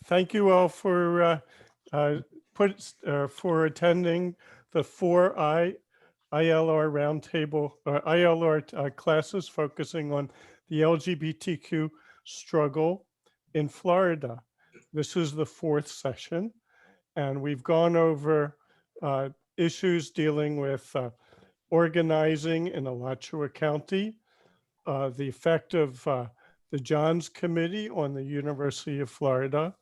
Thank you all for for attending the 4I ILR roundtable or ILR classes focusing on the LGBTQ struggle in Florida. This is the fourth session, and we've gone over issues dealing with organizing in Alachua County, the effect of the Johns Committee on the University of Florida,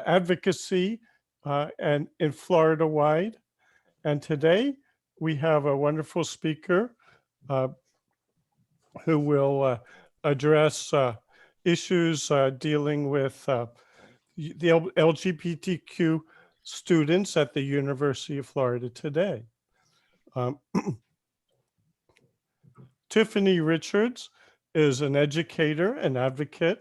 advocacy and in Florida wide. And today we have a wonderful speaker who will address issues dealing with the LGBTQ students at the University of Florida today. Tiffany Richards is an educator and advocate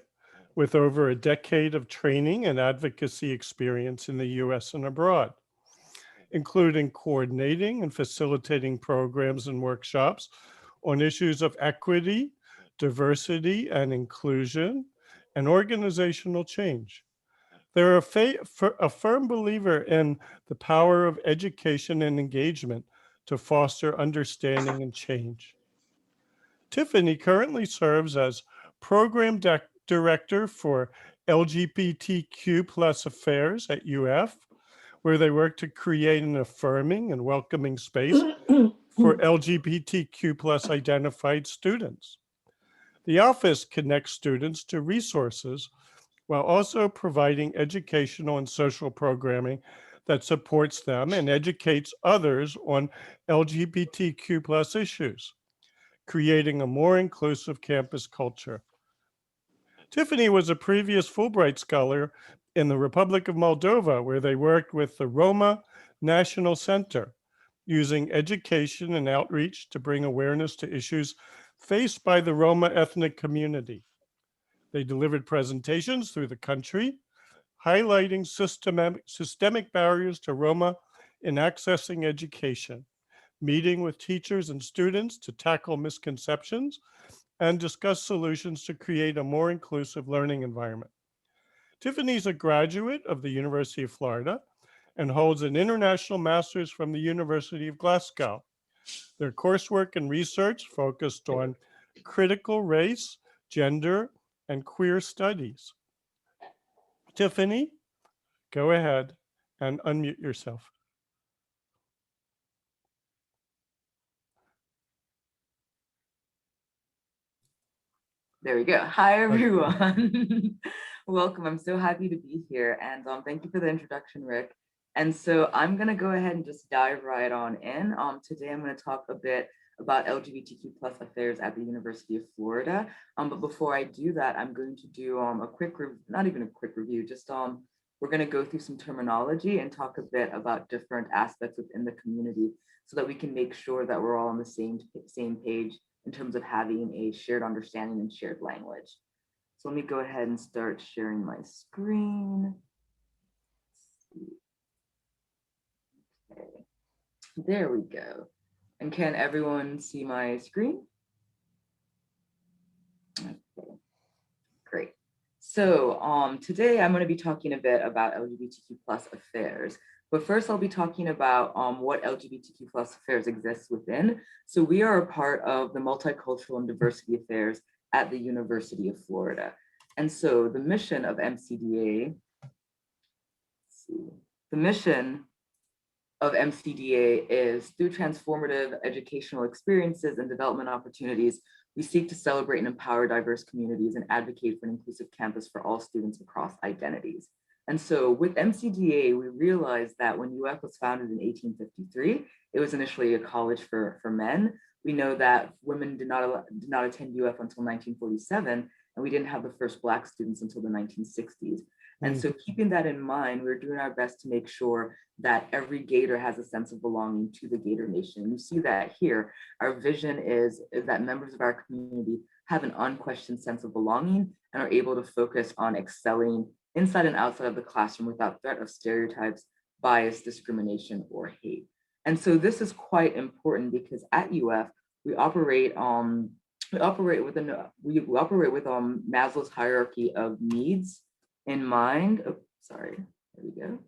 with over a decade of training and advocacy experience in the US and abroad, including coordinating and facilitating programs and workshops on issues of equity, diversity and inclusion, and organizational change. They're a firm believer in the power of education and engagement to foster understanding and change. Tiffany currently serves as Program Director for LGBTQ plus affairs at UF, where they work to create an affirming and welcoming space for LGBTQ plus identified students. The office connects students to resources while also providing educational and social programming that supports them and educates others on LGBTQ plus issues, creating a more inclusive campus culture. Tiffany was a previous Fulbright Scholar in the Republic of Moldova, where they worked with the Roma National Center, using education and outreach to bring awareness to issues faced by the Roma ethnic community. They delivered presentations through the country, highlighting systemic barriers to Roma in accessing education, meeting with teachers and students to tackle misconceptions, and discuss solutions to create a more inclusive learning environment. Tiffany's a graduate of the University of Florida and holds an international master's from the University of Glasgow. Their coursework and research focused on critical race, gender, and queer studies. Tiffany, go ahead and unmute yourself. There we go. Hi, everyone. Welcome. I'm so happy to be here. And thank you for the introduction, Rick. And so I'm going to go ahead and just dive right on in. Today, I'm going to talk a bit about LGBTQ plus affairs at the University of Florida. But before I do that, I'm going to do a quick, not even a quick review, just we're going to go through some terminology and talk a bit about different aspects within the community so that we can make sure that we're all on the same page in terms of having a shared understanding and shared language. So let me go ahead and start sharing my screen. Okay, there we go. And can everyone see my screen? Okay, great. So today I'm going to be talking a bit about LGBTQ plus affairs. But first, I'll be talking about what LGBTQ plus affairs exists within. So we are a part of the Multicultural and Diversity Affairs at the University of Florida. And so the mission of MCDA, is through transformative educational experiences and development opportunities, we seek to celebrate and empower diverse communities and advocate for an inclusive campus for all students across identities. And so with MCDA, we realized that when UF was founded in 1853, it was initially a college for men. We know that women did not attend UF until 1947, and we didn't have the first Black students until the 1960s. And so keeping that in mind, we're doing our best to make sure that every Gator has a sense of belonging to the Gator Nation. You see that here. Our vision is that members of our community have an unquestioned sense of belonging and are able to focus on excelling inside and outside of the classroom without threat of stereotypes, bias, discrimination, or hate. And so this is quite important because at UF, we operate with Maslow's hierarchy of needs in mind. Sorry, there we go.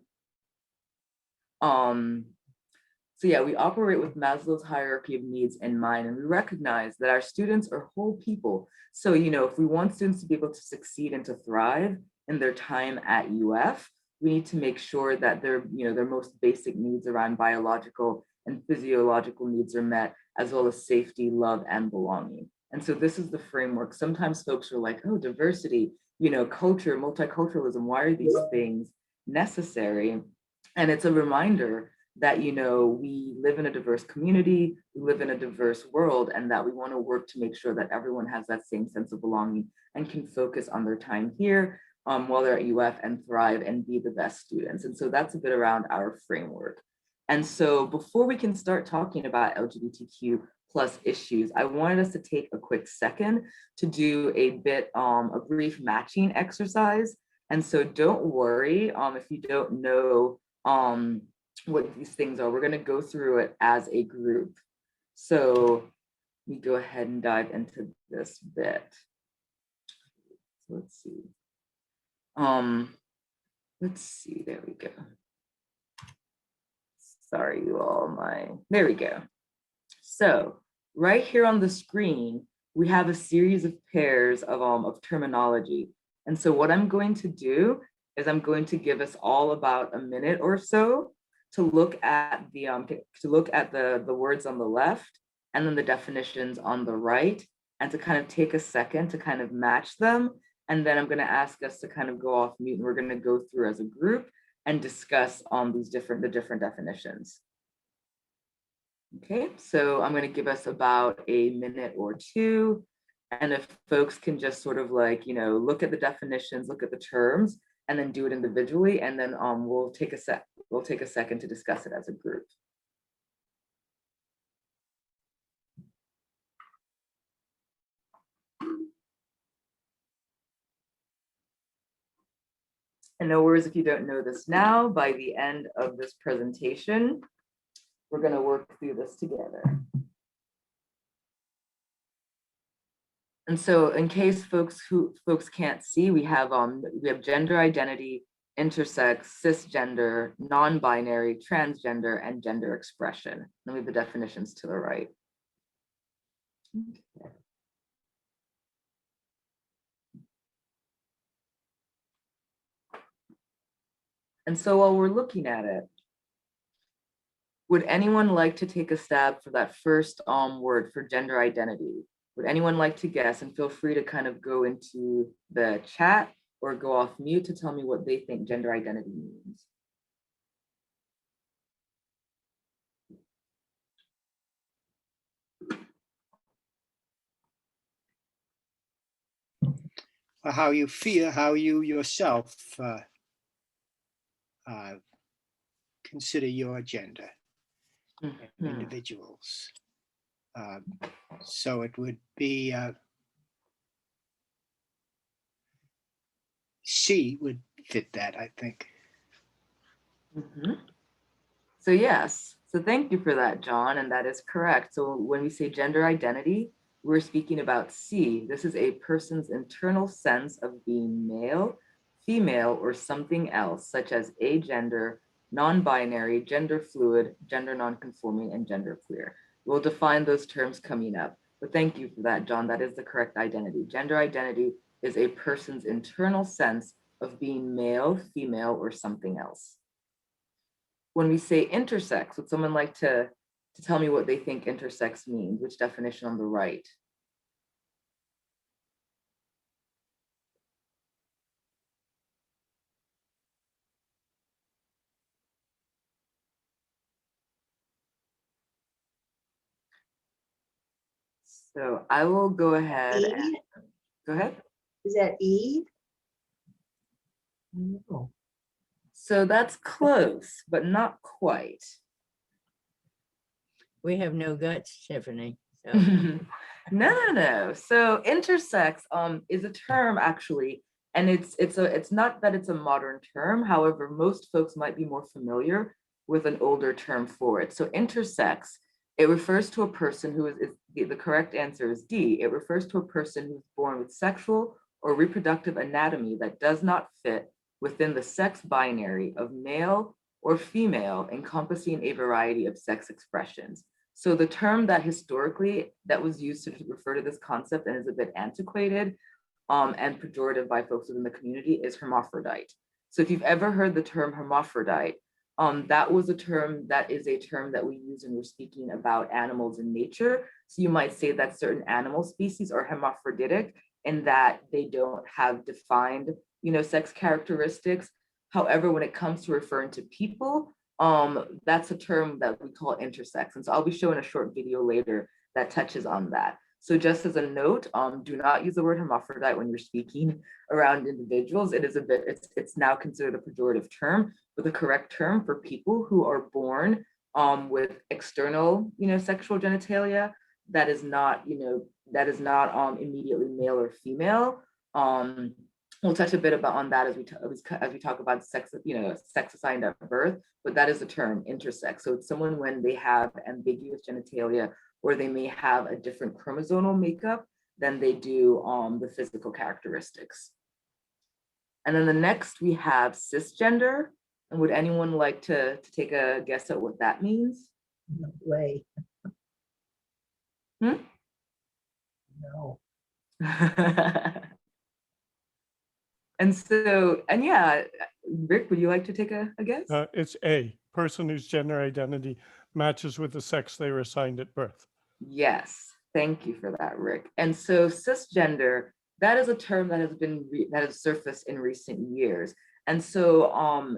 So yeah, we operate with Maslow's hierarchy of needs in mind, and we recognize that our students are whole people. So, if we want students to be able to succeed and to thrive in their time at UF, we need to make sure that their most basic needs around biological and physiological needs are met, as well as safety, love, and belonging. And so this is the framework. Sometimes folks are like, oh, diversity, culture, multiculturalism, why are these things necessary? And it's a reminder that we live in a diverse community, we live in a diverse world, and that we want to work to make sure that everyone has that same sense of belonging and can focus on their time here while they're at UF and thrive and be the best students. And so that's a bit around our framework. And so before we can start talking about LGBTQ plus issues, I wanted us to take a quick second to do a brief matching exercise. And so don't worry if you don't know what these things are. We're going to go through it as a group. So let me go ahead and dive into this bit. So let's see. There we go. Sorry, you all, there we go. So right here on the screen, we have a series of pairs of terminology. And so what I'm going to do is I'm going to give us all about a minute or so to look at the words on the left and then the definitions on the right, and to kind of take a second to kind of match them. And then I'm going to ask us to kind of go off mute, and we're going to go through as a group and discuss the different definitions. Okay, so I'm going to give us about a minute or two. And if folks can just sort of look at the definitions, look at the terms, and then do it individually, and then we'll take a second to discuss it as a group. And no worries if you don't know this now. By the end of this presentation, we're going to work through this together. And so in case folks can't see, we have gender identity, intersex, cisgender, non-binary, transgender, and gender expression. Then we have the definitions to the right. Okay. And so while we're looking at it, would anyone like to take a stab for that first word for gender identity? Would anyone like to guess? And feel free to kind of go into the chat or go off mute to tell me what they think gender identity means. How you feel, how you yourself consider your gender, individuals. So it would be C would fit that, I think. So yes, so thank you for that, John, and that is correct. So when we say gender identity, we're speaking about C. This is a person's internal sense of being male, female, or something else, such as agender, non-binary, gender fluid, gender non-conforming, and gender queer. We'll define those terms coming up, but thank you for that, John. That is the correct identity. Gender identity is a person's internal sense of being male, female, or something else. When we say intersex, would someone like to tell me what they think intersex means? Which definition on the right? So I will go ahead. Go ahead. Is that E? No. So that's close, but not quite. We have no guts, Tiffany. So. No. So intersex is a term actually, and it's not that it's a modern term. However, most folks might be more familiar with an older term for it. So intersex, it refers to a person who is the correct answer is D. It refers to a person who's born with sexual or reproductive anatomy that does not fit within the sex binary of male or female, encompassing a variety of sex expressions. So the term that historically that was used to refer to this concept and is a bit antiquated and pejorative by folks within the community is hermaphrodite. So if you've ever heard the term hermaphrodite, that is a term that we use when we're speaking about animals in nature. So you might say that certain animal species are hermaphroditic in that they don't have defined, sex characteristics. However, when it comes to referring to people, that's a term that we call intersex. And so I'll be showing a short video later that touches on that. So just as a note, do not use the word hermaphrodite when you're speaking around individuals. It's now considered a pejorative term, but the correct term for people who are born with external, sexual genitalia that is not immediately male or female. We'll touch a bit on that as we talk about sex, sex assigned at birth, but that is the term intersex. So it's someone when they have ambiguous genitalia or they may have a different chromosomal makeup than they do the physical characteristics. And then the next we have cisgender. And would anyone like to take a guess at what that means? No way. Hmm? No. And yeah, Rick, would you like to take a guess? It's A, person whose gender identity matches with the sex they were assigned at birth. Yes, thank you for that, Rick. And so cisgender, that is a term that has surfaced in recent years. And so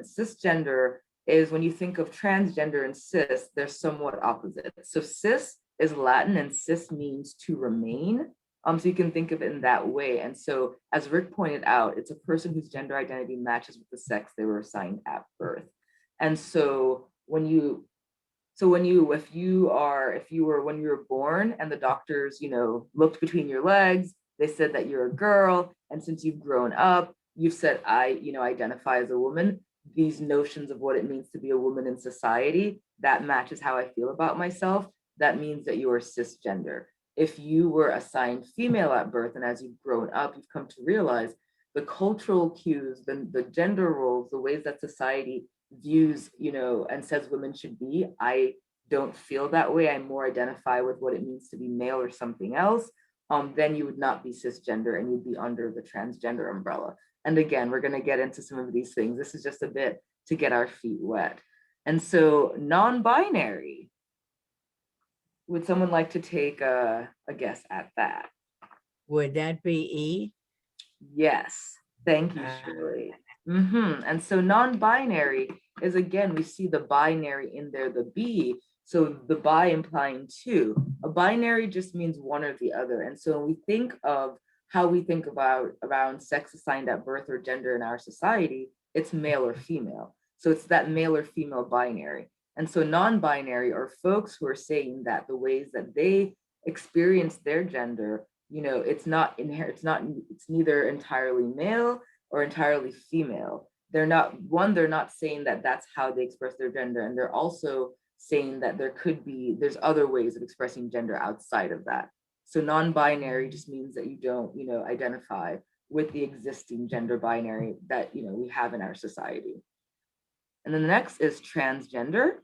cisgender is, when you think of transgender and cis, they're somewhat opposite. So cis is Latin and cis means to remain. So you can think of it in that way. And so as Rick pointed out, it's a person whose gender identity matches with the sex they were assigned at birth. And so when you were born and the doctors, looked between your legs, they said that you're a girl. And since you've grown up, you've said, I identify as a woman. These notions of what it means to be a woman in society, that matches how I feel about myself. That means that you are cisgender. If you were assigned female at birth, and as you've grown up, you've come to realize the cultural cues, the gender roles, the ways that society views, and says women should be, I don't feel that way. I more identify with what it means to be male or something else. Then you would not be cisgender and you'd be under the transgender umbrella. And again, we're going to get into some of these things. This is just a bit to get our feet wet. And so non-binary, would someone like to take a guess at that? Would that be E? Yes, thank you, Shirley. And so non-binary is, again, we see the binary in there, the B. So the bi implying two. A binary just means one or the other. And so when we think of how we think about around sex assigned at birth or gender in our society, it's male or female. So it's that male or female binary. And so non-binary are folks who are saying that the ways that they experience their gender, it's neither entirely male or entirely female. They're not saying that that's how they express their gender. And they're also saying that there's other ways of expressing gender outside of that. So non-binary just means that you don't, identify with the existing gender binary that, we have in our society. And then the next is transgender.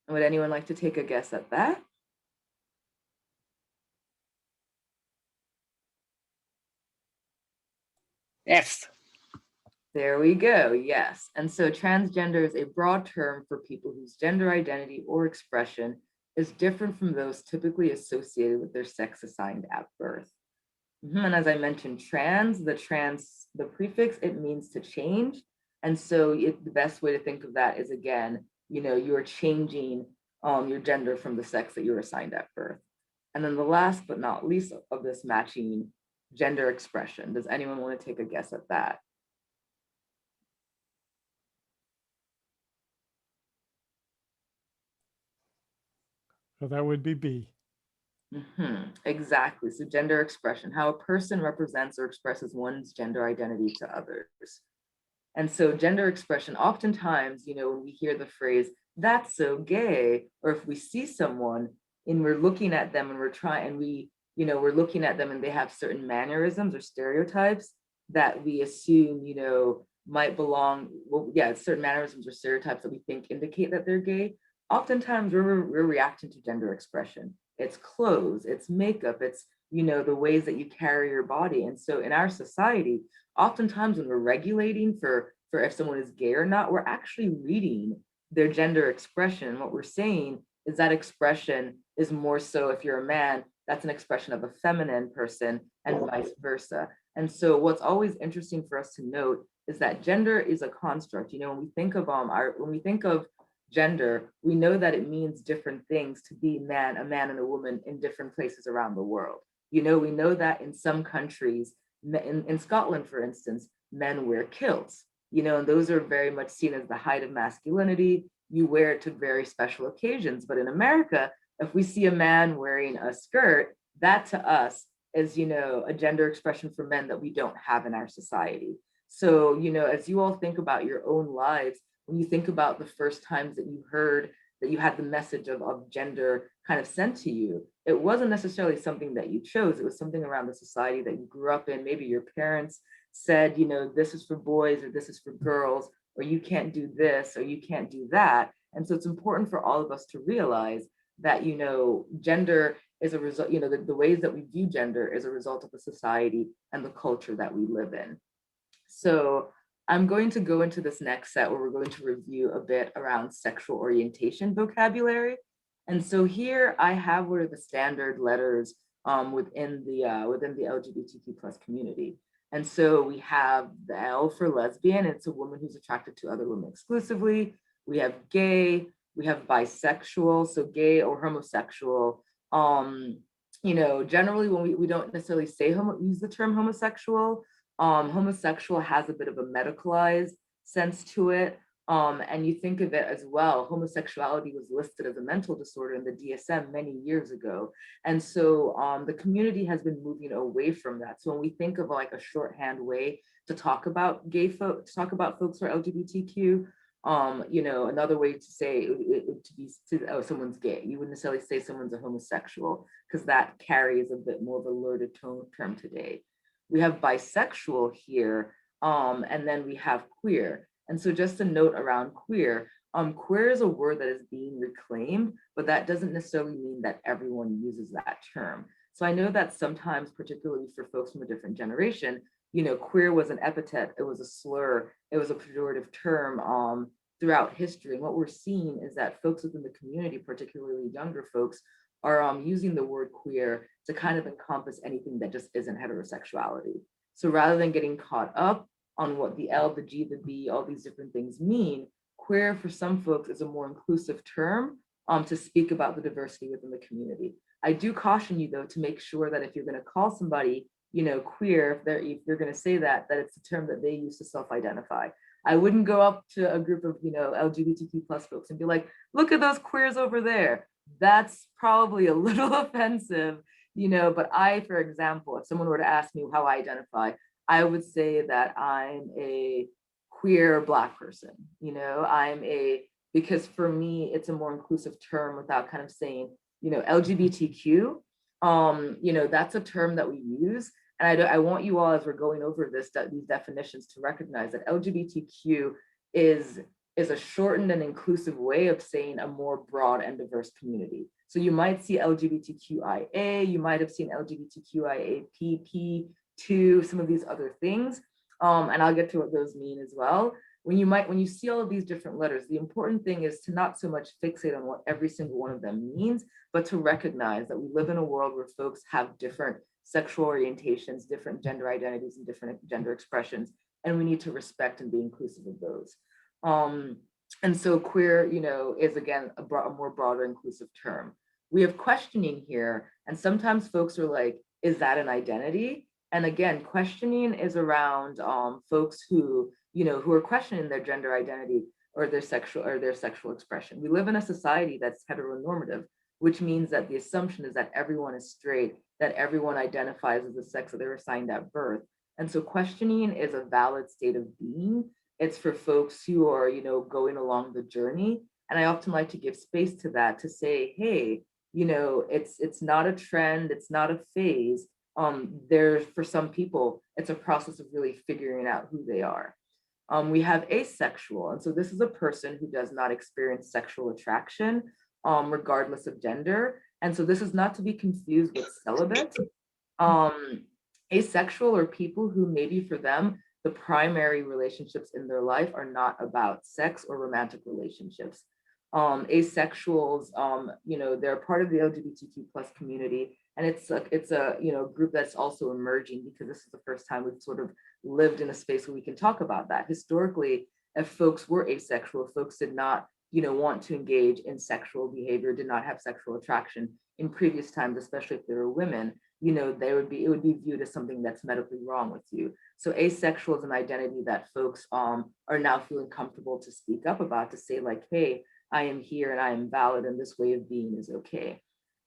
Would anyone like to take a guess at that? F. There we go, yes. And so transgender is a broad term for people whose gender identity or expression is different from those typically associated with their sex assigned at birth. And as I mentioned, the prefix, it means to change. And so the best way to think of that is, again, you're changing your gender from the sex that you were assigned at birth. And then the last but not least of this matching, gender expression. Does anyone want to take a guess at that? So that would be B. Exactly. So gender expression, how a person represents or expresses one's gender identity to others. And so gender expression, oftentimes, when we hear the phrase, that's so gay, or if we see someone and we're looking at them and you know, we're looking at them and they have certain mannerisms or stereotypes that we assume, you know, might belong, well, yeah, certain mannerisms or stereotypes that we think indicate that they're gay. Oftentimes we're reacting to gender expression. It's clothes, it's makeup, it's, you know, the ways that you carry your body. And so in our society, oftentimes when we're regulating for if someone is gay or not, we're actually reading their gender expression. What we're saying is that expression is more so, if you're a man, that's an expression of a feminine person and vice versa. And so what's always interesting for us to note is that gender is a construct. You know, when we think of gender, we know that it means different things to be a man and a woman in different places around the world. You know, we know that in some countries, in Scotland, for instance, men wear kilts, you know, and those are very much seen as the height of masculinity. You wear it to very special occasions. But in America, if we see a man wearing a skirt, that to us is, you know, a gender expression for men that we don't have in our society. So, you know, as you all think about your own lives, when you think about the first times that you heard that you had the message of gender kind of sent to you, it wasn't necessarily something that you chose. It was something around the society that you grew up in. Maybe your parents said, you know, this is for boys or this is for girls, or you can't do this or you can't do that. And so it's important for all of us to realize that, you know, gender is a result, you know, the ways that we view gender is a result of the society and the culture that we live in. So I'm going to go into this next set where we're going to review a bit around sexual orientation vocabulary. And so here I have what are the standard letters within the LGBTQ plus community. And so we have the L for lesbian. It's a woman who's attracted to other women exclusively. We have gay, we have bisexual, so gay or homosexual. You know, generally when we don't necessarily say use the term homosexual. Homosexual has a bit of a medicalized sense to it. And you think of it as well, homosexuality was listed as a mental disorder in the DSM many years ago. And so the community has been moving away from that. So when we think of like a shorthand way to talk about gay folks, to talk about folks who are LGBTQ, you know, another way to say someone's gay. You wouldn't necessarily say someone's a homosexual because that carries a bit more of a loaded term today. We have bisexual here, and then we have queer. And so just a note around queer, queer is a word that is being reclaimed, but that doesn't necessarily mean that everyone uses that term. So I know that sometimes, particularly for folks from a different generation, you know, queer was an epithet, it was a slur, it was a pejorative term throughout history. And what we're seeing is that folks within the community, particularly younger folks, are using the word queer to kind of encompass anything that just isn't heterosexuality. So rather than getting caught up on what the L, the G, the B, all these different things mean, queer for some folks is a more inclusive term to speak about the diversity within the community. I do caution you though to make sure that if you're going to call somebody, you know, queer, if you're going to say that it's a term that they use to self-identify. I wouldn't go up to a group of, you know, LGBTQ plus folks and be like, look at those queers over there. That's probably a little offensive, you know, but I, for example, if someone were to ask me how I identify, I would say that I'm a queer Black person, you know, because for me, it's a more inclusive term without kind of saying, you know, LGBTQ, you know, that's a term that we use. And I want you all, as we're going over these definitions, to recognize that LGBTQ is a shortened and inclusive way of saying a more broad and diverse community. So you might see LGBTQIA, you might have seen LGBTQIAPP2, some of these other things. And I'll get to what those mean as well. When you see all of these different letters, the important thing is to not so much fixate on what every single one of them means, but to recognize that we live in a world where folks have different sexual orientations, different gender identities, and different gender expressions, and we need to respect and be inclusive of those. And so queer, you know, is again a more broader inclusive term. We have questioning here, and sometimes folks are like, is that an identity? And again, questioning is around folks who, you know, who are questioning their gender identity or their sexual expression. We live in a society that's heteronormative, which means that the assumption is that everyone is straight, that everyone identifies as the sex that they were assigned at birth. And so questioning is a valid state of being. It's for folks who are, you know, going along the journey. And I often like to give space to that, to say, hey, you know, it's not a trend, it's not a phase. There's, for some people, it's a process of really figuring out who they are. We have asexual, and so this is a person who does not experience sexual attraction, regardless of gender. And so this is not to be confused with celibate. Asexual are people who maybe for them, the primary relationships in their life are not about sex or romantic relationships. Asexuals, you know, they're part of the LGBTQ plus community, and it's a you know, group that's also emerging because this is the first time we've sort of lived in a space where we can talk about that. Historically, if folks were asexual, folks did not, you know, want to engage in sexual behavior, did not have sexual attraction in previous times, especially if they were women, you know, it would be viewed as something that's medically wrong with you. So asexual is an identity that folks are now feeling comfortable to speak up about, to say like, hey, I am here and I am valid and this way of being is okay.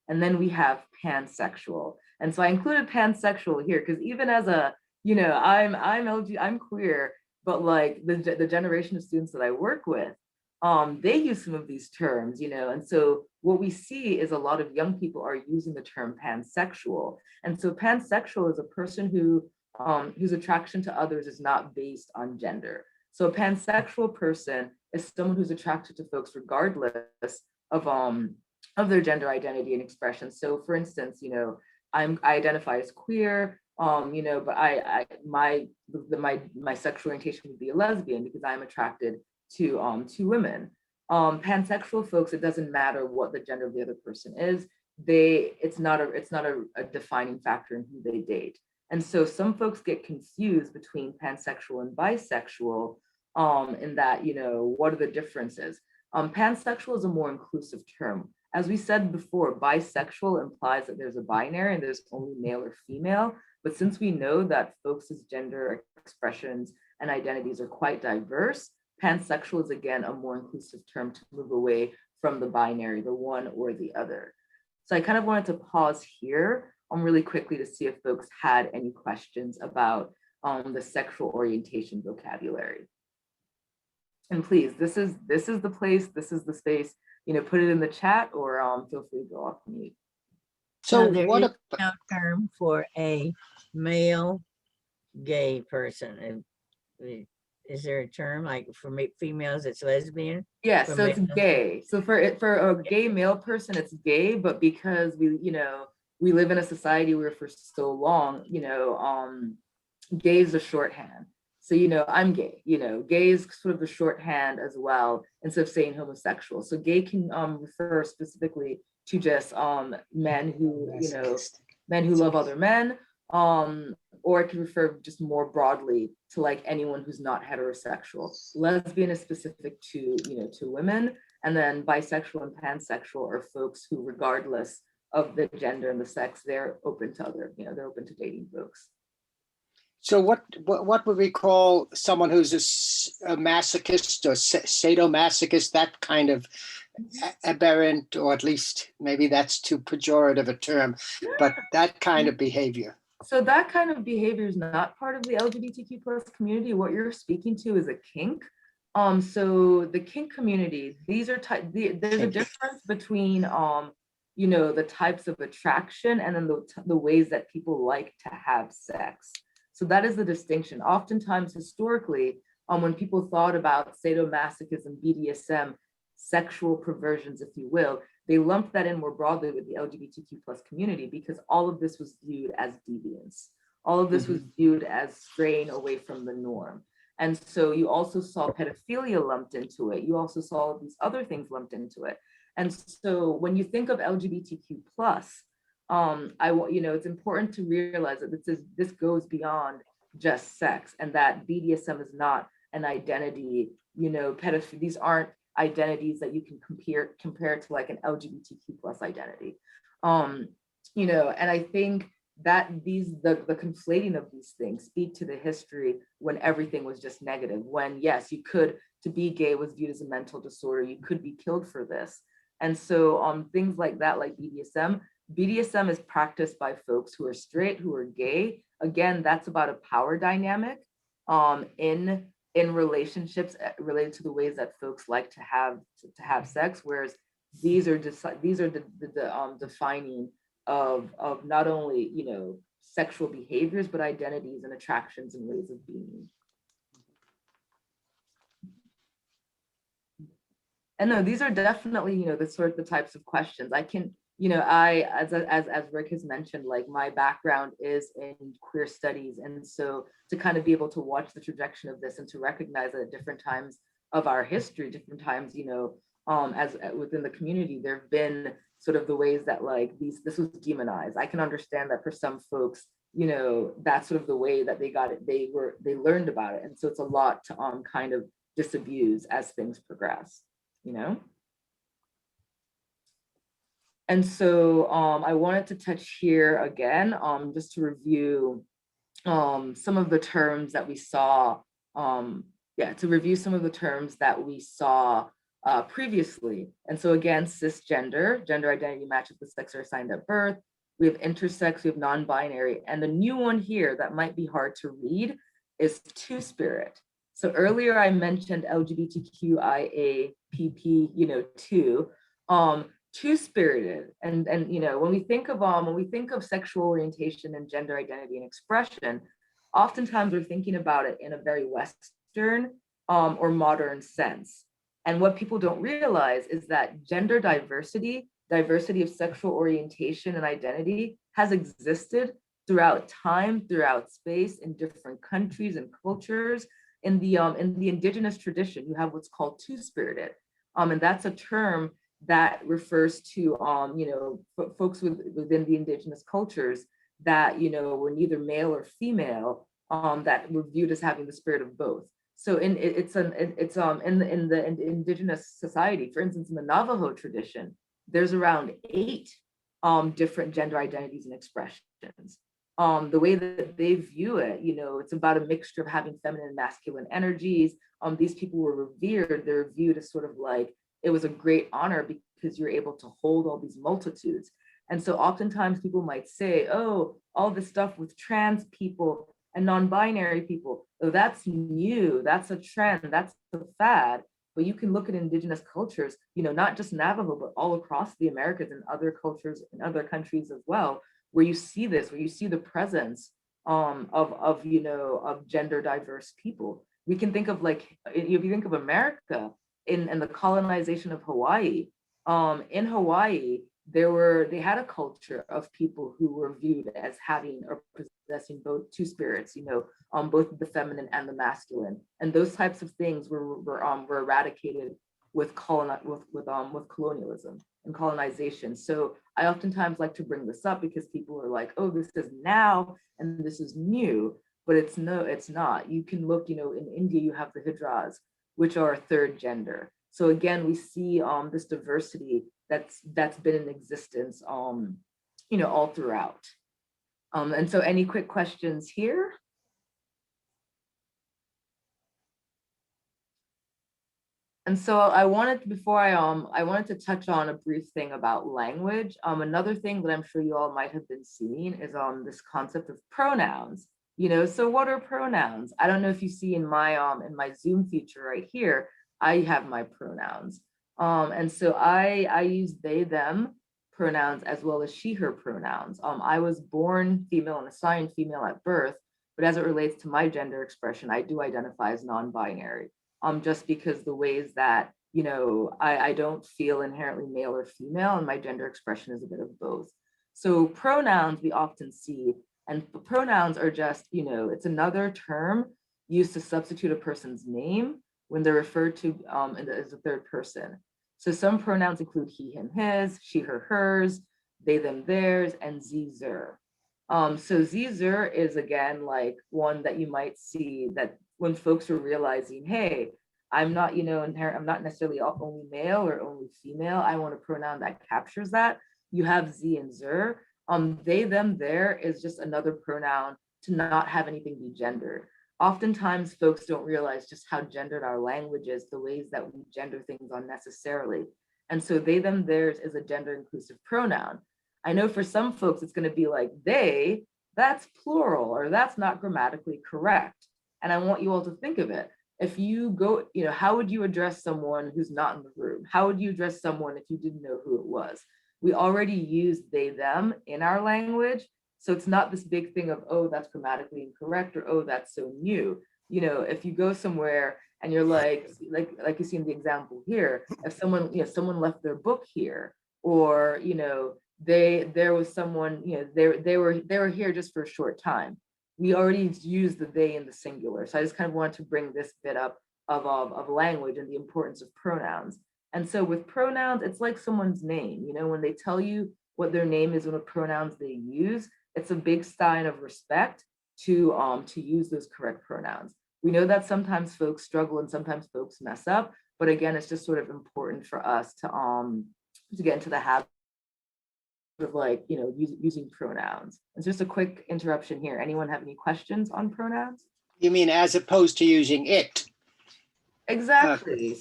And then we have pansexual. And so I included pansexual here because even as a, you know, I'm queer, but like the generation of students that I work with, they use some of these terms, you know, and so what we see is a lot of young people are using the term pansexual. And so pansexual is a person who whose attraction to others is not based on gender. So a pansexual person is someone who's attracted to folks regardless of their gender identity and expression. So for instance, you know, I identify as queer, you know, but my sexual orientation would be a lesbian because I'm attracted to women. Pansexual folks, it doesn't matter what the gender of the other person is. It's not a defining factor in who they date. And so some folks get confused between pansexual and bisexual, in that, you know, what are the differences? Pansexual is a more inclusive term. As we said before, bisexual implies that there's a binary and there's only male or female. But since we know that folks' gender expressions and identities are quite diverse, pansexual is again a more inclusive term to move away from the binary, the one or the other. So I kind of wanted to pause here really quickly to see if folks had any questions about the sexual orientation vocabulary. And please, this is the place, this is the space, you know, put it in the chat or feel free to go off mute. So there what is no term for a male gay person. Is there a term like for females it's lesbian? Yeah, For so it's males? gay. So for a gay male person, it's gay, but because we live in a society where for so long, you know, gay is a shorthand. So, you know, I'm gay, you know, gay is sort of a shorthand as well, instead of saying homosexual. So gay can refer specifically to just men who, you know, men who love other men, or it can refer just more broadly to like anyone who's not heterosexual. Lesbian is specific to, you know, to women, and then bisexual and pansexual are folks who, regardless of the gender and the sex, they're open to other, you know, they're open to dating folks. So what would we call someone who's a masochist or sadomasochist, that kind of aberrant, or at least maybe that's too pejorative a term, but that kind of behavior? So that kind of behavior is not part of the LGBTQ plus community. What you're speaking to is a kink. So the kink community, these are there's a difference between you know, the types of attraction and then the ways that people like to have sex. So that is the distinction. Oftentimes, historically, when people thought about sadomasochism, BDSM, sexual perversions, if you will, they lumped that in more broadly with the LGBTQ plus community because all of this was viewed as deviance. All of this was viewed as straying away from the norm. And so you also saw pedophilia lumped into it. You also saw these other things lumped into it. And so when you think of LGBTQ plus, you know, it's important to realize that this goes beyond just sex, and that BDSM is not an identity, you know, these aren't identities that you can compare to like an LGBTQ plus identity. You know, and I think that the conflating of these things speak to the history when everything was just negative, when yes, to be gay was viewed as a mental disorder, you could be killed for this. And so things like that, like BDSM is practiced by folks who are straight, who are gay. Again, that's about a power dynamic in relationships related to the ways that folks like to have sex, whereas these are the defining of not only, you know, sexual behaviors, but identities and attractions and ways of being. And no, these are definitely, you know, the types of questions I can, you know, as Rick has mentioned, like my background is in queer studies. And so to kind of be able to watch the trajectory of this and to recognize that at different times of our history, different times, you know, as within the community, there have been sort of the ways that like this was demonized. I can understand that for some folks, you know, that's sort of the way that they got it, they learned about it. And so it's a lot to kind of disabuse as things progress, you know? And so I wanted to touch here again, just to review some of the terms that we saw, to review some of the terms that we saw previously. And so again, cisgender, gender identity matches the sex or assigned at birth. We have intersex, we have non-binary. And the new one here that might be hard to read is two-spirit. So earlier I mentioned LGBTQIAPP, you know, two-spirited, and you know, when we think of sexual orientation and gender identity and expression, oftentimes we're thinking about it in a very Western or modern sense. And what people don't realize is that gender diversity of sexual orientation and identity has existed throughout time, throughout space, in different countries and cultures. In the indigenous tradition, you have what's called two-spirited, and that's a term that refers to you know, folks within the indigenous cultures that, you know, were neither male or female, that were viewed as having the spirit of both. So in the indigenous society, for instance, in the Navajo tradition, there's around 8 different gender identities and expressions. The way that they view it, you know, it's about a mixture of having feminine and masculine energies. These people were revered. They're viewed as sort of like, it was a great honor because you're able to hold all these multitudes. And so oftentimes people might say, oh, all this stuff with trans people and non-binary people, oh, that's new, that's a trend, that's a fad. But you can look at indigenous cultures, you know, not just Navajo, but all across the Americas and other cultures in other countries as well, where you see this, where you see the presence of you know, of gender diverse people. We can think of, like, if you think of America, in the colonization of Hawaii, in Hawaii, they had a culture of people who were viewed as having or possessing both two spirits, you know, both the feminine and the masculine, and those types of things were eradicated with colonialism and colonization. So I oftentimes like to bring this up because people are like, oh, this is now and this is new, but it's not. You can look, you know, in India you have the Hijras, which are a third gender. So again, we see this diversity that's been in existence, you know, all throughout. And so any quick questions here? And so I wanted to touch on a brief thing about language. Another thing that I'm sure you all might have been seeing is this concept of pronouns. You know, so what are pronouns? I don't know if you see in my Zoom feature right here, I have my pronouns. And so I use they, them pronouns as well as she, her pronouns. I was born female and assigned female at birth, but as it relates to my gender expression, I do identify as non-binary. Just because the ways that, you know, I don't feel inherently male or female, and my gender expression is a bit of both. So pronouns we often see, and pronouns are just, you know, it's another term used to substitute a person's name when they're referred to as a third person. So some pronouns include he, him, his, she, her, hers, they, them, theirs, and ze, zer. So ze, zer is again like one that you might see that when folks are realizing, hey, I'm not, you know, I'm not necessarily only male or only female. I want a pronoun that captures that. You have ze and zer. They, them, their is just another pronoun to not have anything be gendered. Oftentimes folks don't realize just how gendered our language is, the ways that we gender things unnecessarily. And so they, them, theirs is a gender inclusive pronoun. I know for some folks, it's going to be like they, that's plural, or that's not grammatically correct. And I want you all to think of it. if you go, how would you address someone who's not in the room? How would you address someone if you didn't know who it was? We already use they, them in our language. So it's not this big thing of, oh, that's grammatically incorrect, or, oh, that's so new. If you go somewhere and you're like you see in the example here, if someone, someone left their book here, or, there was someone, they were here just for a short time. We already used the they in the singular. So I just kind of wanted to bring this bit up of language and the importance of pronouns. And so with pronouns, it's like someone's name, when they tell you what their name is and what pronouns they use, it's a big sign of respect to use those correct pronouns. We know that sometimes folks struggle and sometimes folks mess up, but again, it's just sort of important for us to get into the habit of using pronouns. It's just a quick interruption here. Anyone have any questions on pronouns? You mean as opposed to using it? Exactly.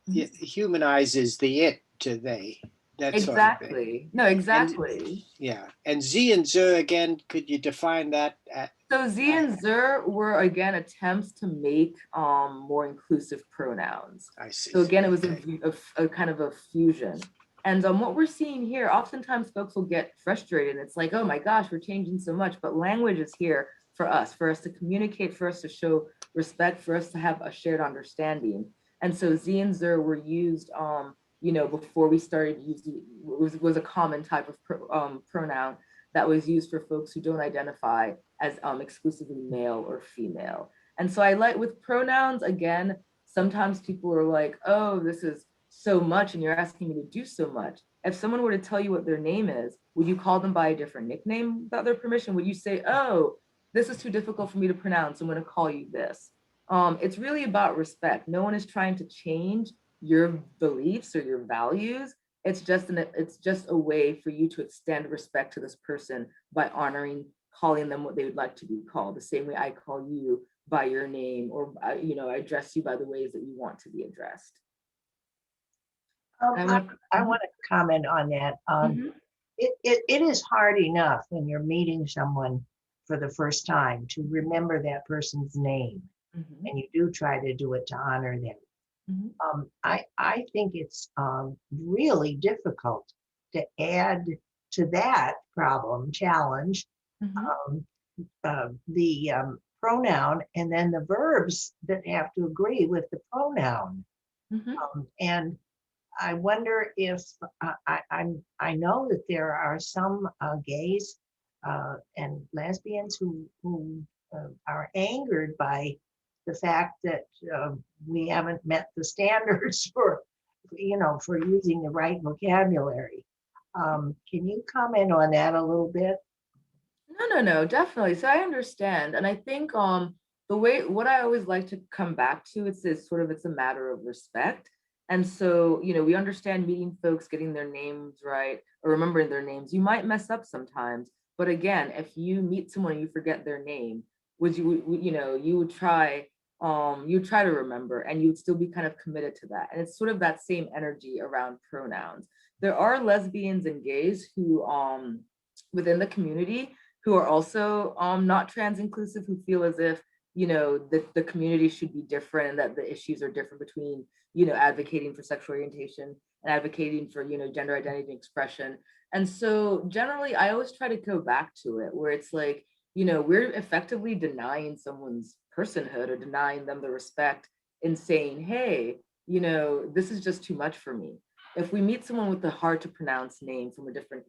It humanizes the it to they. That exactly. Sort of thing. No, exactly. And Z and Z again, could you define that? So Z and Zer were again attempts to make more inclusive pronouns. I see. So again, it was a kind of a fusion. And what we're seeing here, oftentimes folks will get frustrated. It's like, oh my gosh, we're changing so much, but language is here for us to communicate, for us to show respect, for us to have a shared understanding. And so Z and Zer were used, before we started using, was a common type of pronoun that was used for folks who don't identify as exclusively male or female. And so I like with pronouns, again, sometimes people are like, oh, this is so much and you're asking me to do so much. If someone were to tell you what their name is, would you call them by a different nickname without their permission? Would you say, oh, this is too difficult for me to pronounce, I'm going to call you this? It's really about respect. No one is trying to change your beliefs or your values. It's just a way for you to extend respect to this person by calling them what they would like to be called, the same way I call you by your name, or I address you by the ways that you want to be addressed. I want to comment on that. It is hard enough when you're meeting someone for the first time to remember that person's name, and you do try to do it to honor them. I think it's really difficult to add to that challenge, the pronoun and then the verbs that have to agree with the pronoun. And I wonder if I know that there are some gays and lesbians who are angered by the fact that we haven't met the standards for using the right vocabulary. Can you comment on that a little bit? No, definitely. So I understand. And I think what I always like to come back to, it's a matter of respect. And so, we understand meeting folks, getting their names right, or remembering their names. You might mess up sometimes. But again, if you meet someone and you forget their name, you would try to remember, and you would still be kind of committed to that. And it's sort of that same energy around pronouns. There are lesbians and gays who within the community who are also not trans inclusive, who feel as if the community should be different, and that the issues are different between advocating for sexual orientation and advocating for gender identity and expression. And so generally I always try to go back to it, where it's like, we're effectively denying someone's personhood or denying them the respect in saying, hey, this is just too much for me. If we meet someone with a hard to pronounce name from a different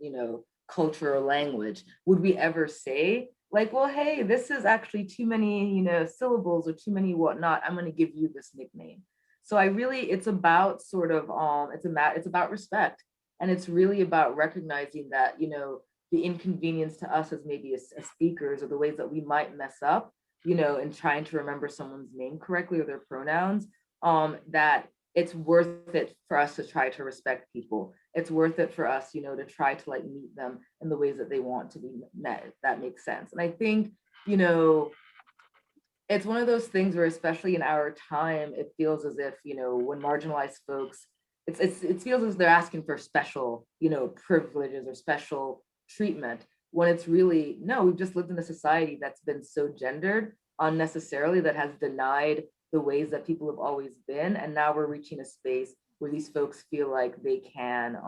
culture or language, would we ever say like, well, hey, this is actually too many syllables or too many whatnot, I'm going to give you this nickname? So it's about sort of it's about respect, and it's really about recognizing that the inconvenience to us as maybe as speakers, or the ways that we might mess up in trying to remember someone's name correctly or their pronouns, that it's worth it for us to try to respect people. It's worth it for us to try to meet them in the ways that they want to be met, if that makes sense. And I think it's one of those things where, especially in our time, it feels as if, when marginalized folks, it feels as they're asking for special, privileges or special treatment, when it's really, no, we've just lived in a society that's been so gendered unnecessarily, that has denied the ways that people have always been. And now we're reaching a space where these folks feel like they can,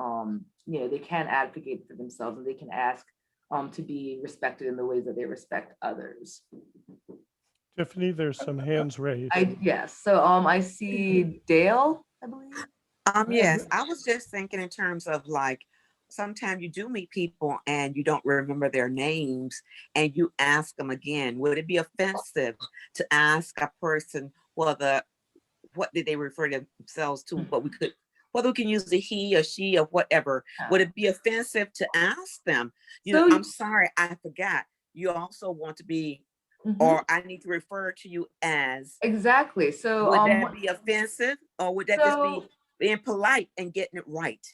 they can advocate for themselves, and they can ask to be respected in the ways that they respect others. Tiffany, there's some hands raised. Yes, so I see Dale, I believe. Yes, I was just thinking in terms of like, sometimes you do meet people and you don't remember their names and you ask them again. Would it be offensive to ask a person, well, what did they refer themselves to? But whether we can use the he or she or whatever. Would it be offensive to ask them? So- I'm sorry, I forgot. You also want to be, or I need to refer to you as. Exactly. So Would that be offensive, or would that just be being polite and getting it right?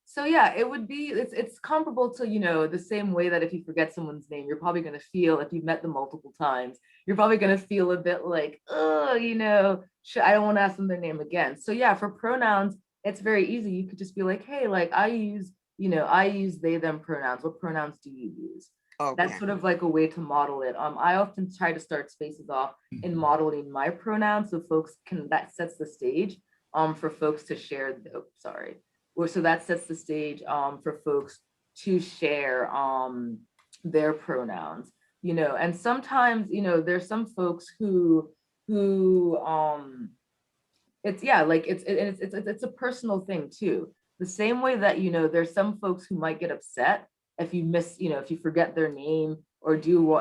So yeah, it would be, it's comparable to, the same way that if you forget someone's name, you're probably going to feel, if you've met them multiple times, you're probably going to feel a bit like, oh, I don't want to ask them their name again. So yeah, for pronouns, it's very easy. You could just be like, hey, like I use they, them pronouns. What pronouns do you use? Okay. That's sort of like a way to model it. I often try to start spaces off in modeling my pronouns, so folks that sets the stage for folks to share. So that sets the stage for folks to share their pronouns, and sometimes, there's some folks who it's a personal thing too. The same way that, there's some folks who might get upset if you if you forget their name or do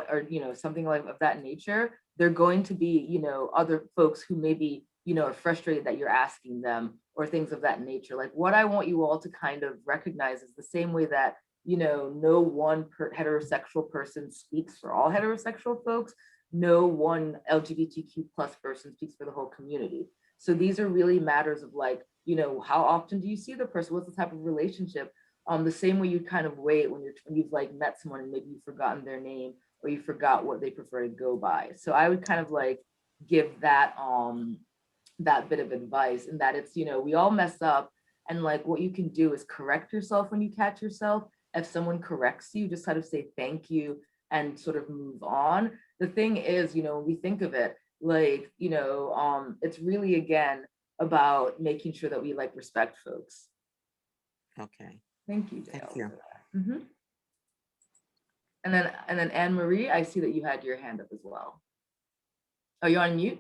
something like of that nature. They're going to be, other folks who maybe, are frustrated that you're asking them or things of that nature. Like, what I want you all to kind of recognize is the same way that, no one heterosexual person speaks for all heterosexual folks. No one LGBTQ plus person speaks for the whole community. So these are really matters of like, how often do you see the person? What's the type of relationship? The same way you kind of wait when you've like met someone and maybe you've forgotten their name or you forgot what they prefer to go by. So I would kind of like give that bit of advice, and that it's, we all mess up, and like what you can do is correct yourself when you catch yourself. If someone corrects you, just kind of say thank you and sort of move on. The thing is, when we think of it, like, it's really again about making sure that we like respect folks. Okay. Thank you, Dale. Thank you. Mm-hmm. And then Anne Marie, I see that you had your hand up as well. Are you on mute?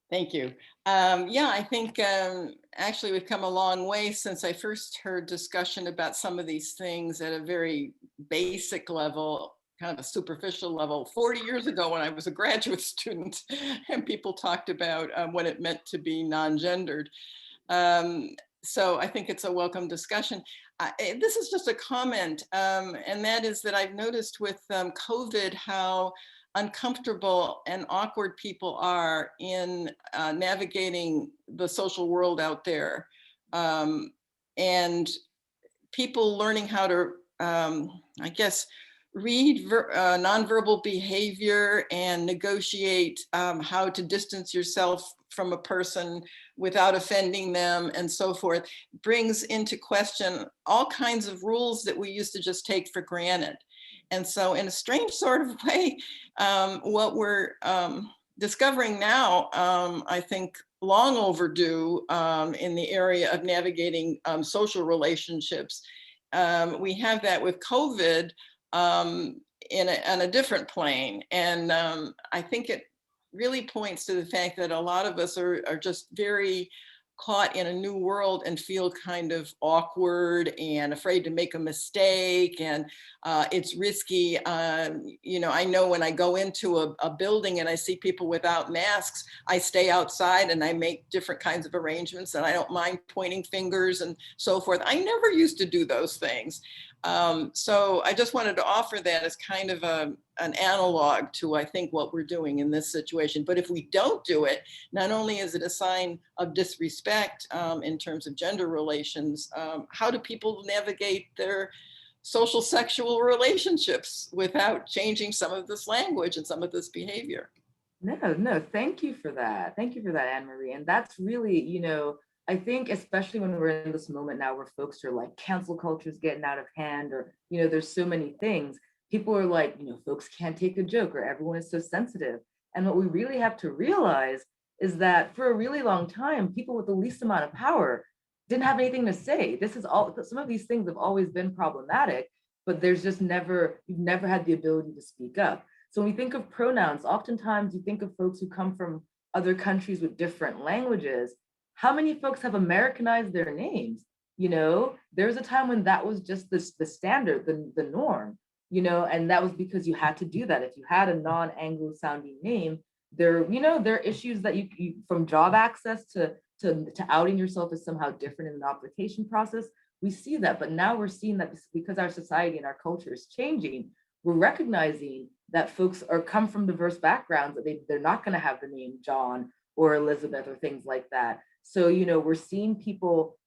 Thank you. Yeah, I think actually we've come a long way since I first heard discussion about some of these things at a very basic level, kind of a superficial level, 40 years ago when I was a graduate student, and people talked about what it meant to be non-gendered. So I think it's a welcome discussion. This is just a comment, and that is that I've noticed with COVID how uncomfortable and awkward people are in navigating the social world out there. And people learning how to, I guess, read nonverbal behavior and negotiate how to distance yourself from a person without offending them and so forth, brings into question all kinds of rules that we used to just take for granted. And so in a strange sort of way, what we're discovering now, I think long overdue in the area of navigating social relationships. We have that with COVID on a different plane. And I think it really points to the fact that a lot of us are just very caught in a new world and feel kind of awkward and afraid to make a mistake, and it's risky. I know when I go into a building and I see people without masks, I stay outside and I make different kinds of arrangements, and I don't mind pointing fingers and so forth. I never used to do those things. So I just wanted to offer that as kind of an analog to, I think, what we're doing in this situation. But if we don't do it, not only is it a sign of disrespect in terms of gender relations, how do people navigate their social sexual relationships without changing some of this language and some of this behavior? No, thank you for that. Thank you for that, Anne Marie. And that's really, I think especially when we're in this moment now where folks are like cancel culture is getting out of hand, or, there's so many things, people are like, folks can't take a joke, or everyone is so sensitive. And what we really have to realize is that for a really long time, people with the least amount of power didn't have anything to say. This is all, some of these things have always been problematic, but there's just you've never had the ability to speak up. So when we think of pronouns, oftentimes you think of folks who come from other countries with different languages. How many folks have Americanized their names? There was a time when that was just the standard, the norm, and that was because you had to do that. If you had a non-Anglo sounding name, there are issues that you from job access to outing yourself as somehow different in an application process. We see that, but now we're seeing that because our society and our culture is changing, we're recognizing that folks come from diverse backgrounds, that they're not going to have the name John or Elizabeth or things like that. So, we're seeing people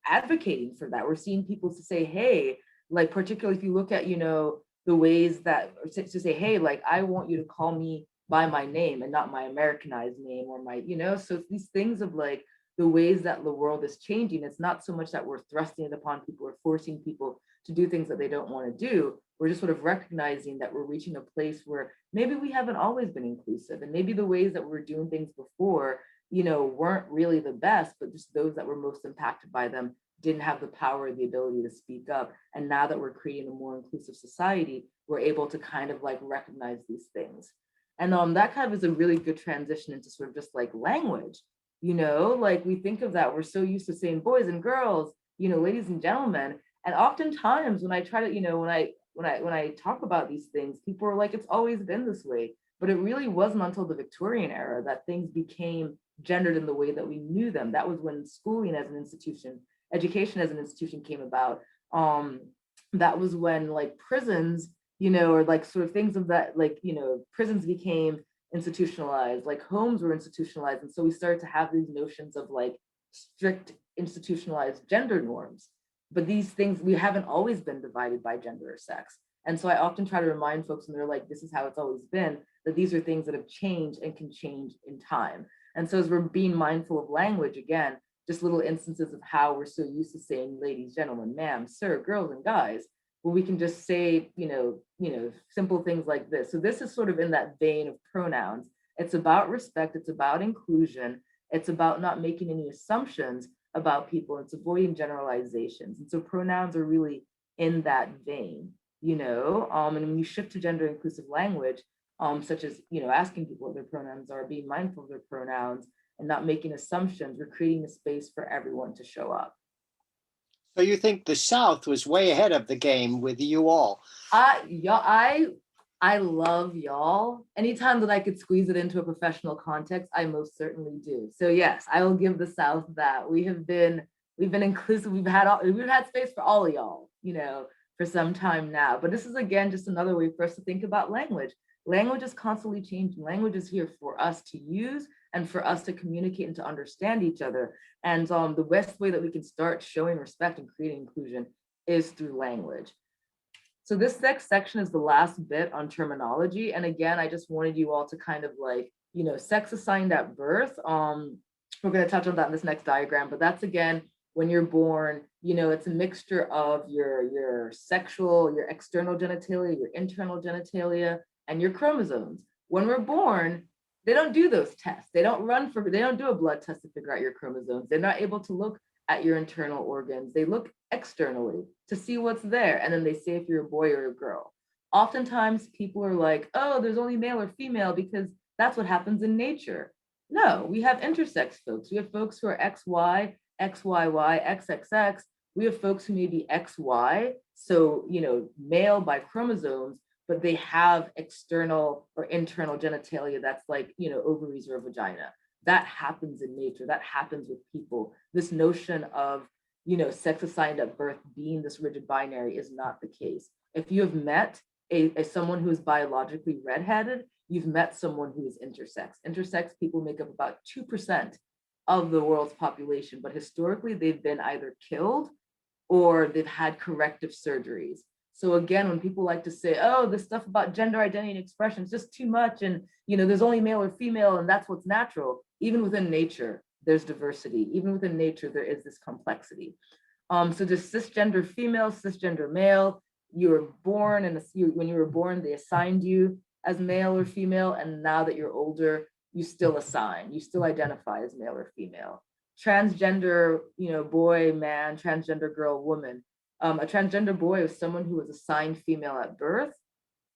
advocating for that. We're seeing people to say, hey, like, particularly if you look at, the ways that, to say, hey, like, I want you to call me by my name and not my Americanized name, or my, so these things of like the ways that the world is changing. It's not so much that we're thrusting it upon people or forcing people to do things that they don't want to do. We're just sort of recognizing that we're reaching a place where maybe we haven't always been inclusive, and maybe the ways that we're doing things before, weren't really the best, but just those that were most impacted by them didn't have the power or the ability to speak up. And now that we're creating a more inclusive society, we're able to kind of like recognize these things. And that kind of is a really good transition into sort of just like language, like we think of that, we're so used to saying boys and girls, ladies and gentlemen. And oftentimes when I try to, when I talk about these things, people are like, it's always been this way. But it really wasn't until the Victorian era that things became gendered in the way that we knew them. That was when schooling as an institution, education as an institution came about. That was when like prisons, or like sort of things of that, like, prisons became institutionalized, like homes were institutionalized. And so we started to have these notions of like strict institutionalized gender norms. But these things, we haven't always been divided by gender or sex. And so I often try to remind folks when they're like, this is how it's always been, that these are things that have changed and can change in time. And so as we're being mindful of language, again, just little instances of how we're so used to saying ladies, gentlemen, ma'am, sir, girls, and guys, where we can just say, simple things like this. So this is sort of in that vein of pronouns. It's about respect, it's about inclusion, it's about not making any assumptions about people, it's avoiding generalizations. And so pronouns are really in that vein, and when you shift to gender inclusive language, such as, asking people what their pronouns are, being mindful of their pronouns, and not making assumptions, we're creating a space for everyone to show up. So you think the South was way ahead of the game with you all? I love y'all. Anytime that I could squeeze it into a professional context, I most certainly do. So yes, I will give the South that. We've been inclusive. We've had space for all of y'all, for some time now. But this is again just another way for us to think about language. Language is constantly changing. Language is here for us to use and for us to communicate and to understand each other. And the best way that we can start showing respect and creating inclusion is through language. So this next section is the last bit on terminology. And again, I just wanted you all to kind of like, sex assigned at birth. We're going to touch on that in this next diagram, but that's again, when you're born, it's a mixture of your sexual, your external genitalia, your internal genitalia, and your chromosomes. When we're born, they don't do those tests. They don't do a blood test to figure out your chromosomes. They're not able to look at your internal organs. They look externally to see what's there. And then they say if you're a boy or a girl. Oftentimes people are like, oh, there's only male or female because that's what happens in nature. No, we have intersex folks. We have folks who are XY, XYY, XXX. We have folks who may be XY, so, male by chromosomes, but they have external or internal genitalia that's like, ovaries or a vagina. That happens in nature. That happens with people. This notion of, sex assigned at birth being this rigid binary is not the case. If you have met someone who is biologically redheaded, you've met someone who is intersex. Intersex people make up about 2% of the world's population, but historically they've been either killed or they've had corrective surgeries. So again, when people like to say, oh, this stuff about gender identity and expression is just too much, and there's only male or female, and that's what's natural. Even within nature, there's diversity. Even within nature, there is this complexity. So there's cisgender female, cisgender male. you were born and when you were born, they assigned you as male or female. And now that you're older, you still identify as male or female. Transgender, boy, man, transgender girl, woman. A transgender boy is someone who was assigned female at birth,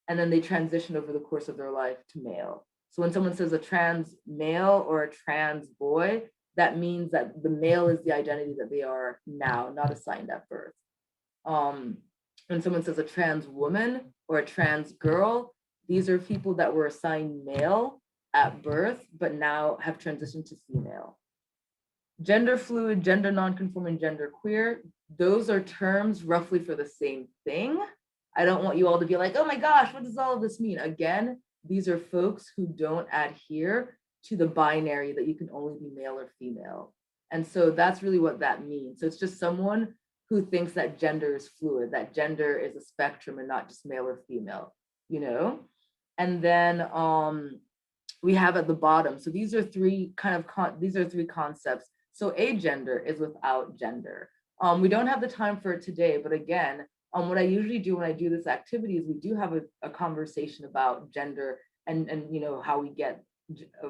and then they transition over the course of their life to male. So when someone says a trans male or a trans boy, that means that the male is the identity that they are now, not assigned at birth. When someone says a trans woman or a trans girl, these are people that were assigned male at birth, but now have transitioned to female. Gender fluid, gender nonconforming, gender queer, those are terms roughly for the same thing. I don't want you all to be like, oh my gosh, what does all of this mean? Again, these are folks who don't adhere to the binary that you can only be male or female. And so that's really what that means. So it's just someone who thinks that gender is fluid, that gender is a spectrum and not just male or female, And then we have at the bottom. So these are three concepts. So agender is without gender. We don't have the time for it today, but again, what I usually do when I do this activity is we do have a conversation about gender and how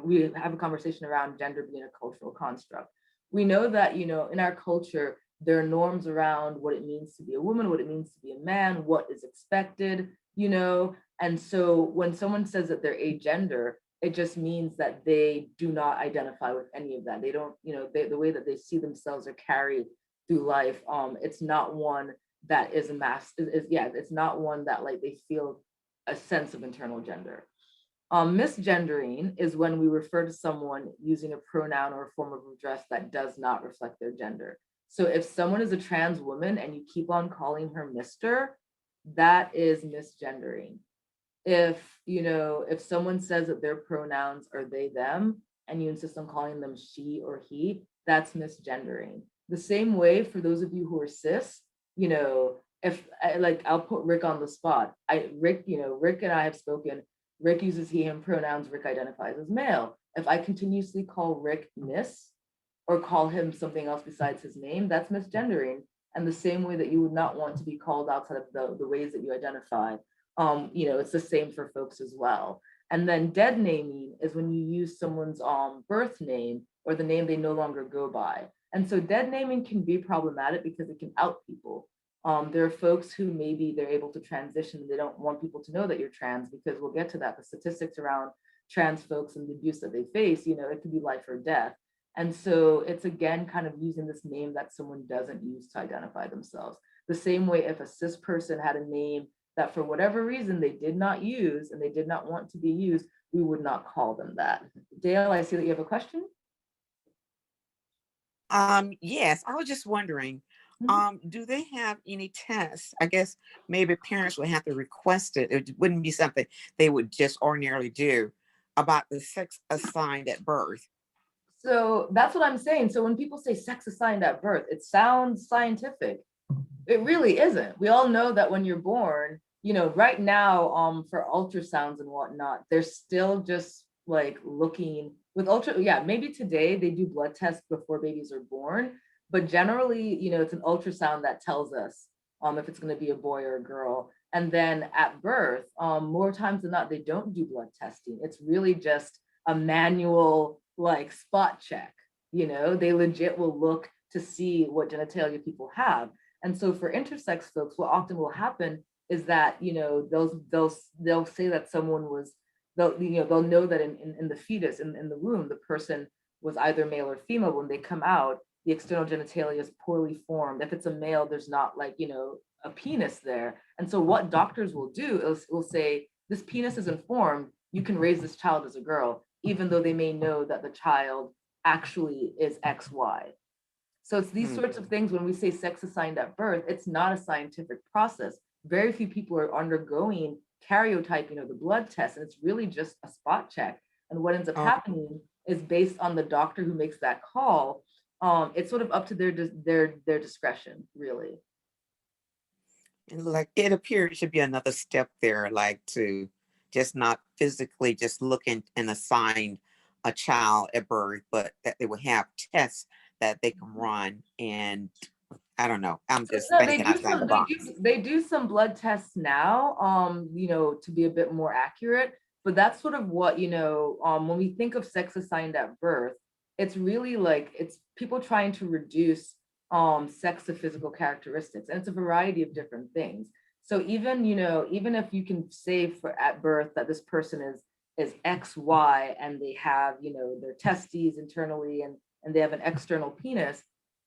we have a conversation around gender being a cultural construct. We know that, in our culture, there are norms around what it means to be a woman, what it means to be a man, what is expected, And so when someone says that they're agender, it just means that they do not identify with any of that. They don't, the way that they see themselves or carry through life, it's not one that is it's not one that like they feel a sense of internal gender. Misgendering is when we refer to someone using a pronoun or a form of address that does not reflect their gender. So if someone is a trans woman and you keep on calling her Mr., that is misgendering. If someone says that their pronouns are they, them, and you insist on calling them she or he, that's misgendering. The same way for those of you who are cis, if I'll put Rick on the spot. Rick and I have spoken. Rick uses he, him pronouns. Rick identifies as male. If I continuously call Rick Miss or call him something else besides his name, that's misgendering. And the same way that you would not want to be called outside of the ways that you identify, it's the same for folks as well. And then dead naming is when you use someone's birth name or the name they no longer go by. And so dead naming can be problematic because it can out people. There are folks who maybe they're able to transition. They don't want people to know that you're trans because we'll get to that. The statistics around trans folks and the abuse that they face, it could be life or death. And so it's again kind of using this name that someone doesn't use to identify themselves. The same way if a cis person had a name that for whatever reason they did not use and they did not want to be used, we would not call them that. Dale, I see that you have a question. Yes, I was just wondering, do they have any tests? I guess maybe parents would have to request it. It wouldn't be something they would just ordinarily do about the sex assigned at birth. So that's what I'm saying. So when people say sex assigned at birth, it sounds scientific. It really isn't. We all know that when you're born, right now, for ultrasounds and whatnot, they're still just like looking with maybe today they do blood tests before babies are born, but generally, it's an ultrasound that tells us if it's going to be a boy or a girl. And then at birth, more times than not, they don't do blood testing. It's really just a manual like spot check. They legit will look to see what genitalia people have. And so for intersex folks, what often will happen is that, they'll say that someone was, they'll know that in the fetus, in the womb, the person was either male or female. When they come out, the external genitalia is poorly formed. If it's a male, there's not a penis there. And so what doctors will do is will say, this penis isn't formed, you can raise this child as a girl, even though they may know that the child actually is XY. So it's these sorts of things. When we say sex assigned at birth, it's not a scientific process. Very few people are undergoing karyotyping of the blood test, and it's really just a spot check. And what ends up happening is based on the doctor who makes that call. It's sort of up to their discretion, really. And it appears to be another step there, to just not physically just looking and assign a child at birth, but that they will have tests that they can run. And I don't know. I'm just No, thinking outside the box. they do some blood tests now, you know, to be a bit more accurate, but that's sort of what, you know, when we think of sex assigned at birth, it's really like, it's people trying to reduce sex to physical characteristics, and it's a variety of different things. So even, you know, even if you can say for at birth that this person is XY and they have, you know, their testes internally and they have an external penis,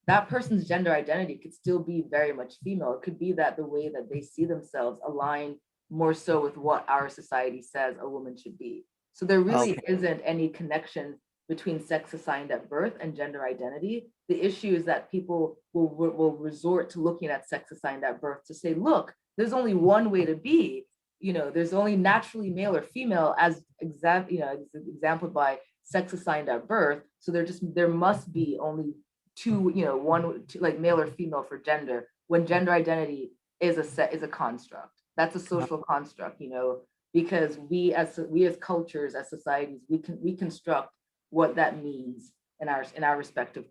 that person's gender identity could still be very much female. It could be that the way that they see themselves align more so with what our society says a woman should be. So there really isn't any connection between sex assigned at birth and gender identity. The issue is that people will resort to looking at sex assigned at birth to say, look, there's only one way to be, you know, there's only naturally male or female as exampled by sex assigned at birth. So there must be only two, you know, two, like male or female for gender, when gender identity is a construct. That's a social construct, you know, because we as cultures, as societies, we construct what that means in our respective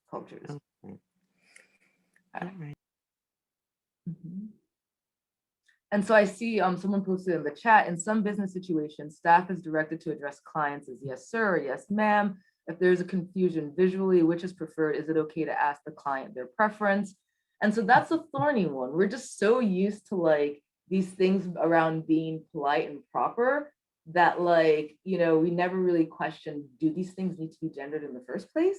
cultures. Okay. All right. Mm-hmm. And so I see someone posted in the chat, in some business situations, staff is directed to address clients as yes, sir, or yes, ma'am. If there's a confusion visually, which is preferred, is it okay to ask the client their preference? And so that's a thorny one. We're just so used to like these things around being polite and proper that, like, you know, we never really question, do these things need to be gendered in the first place?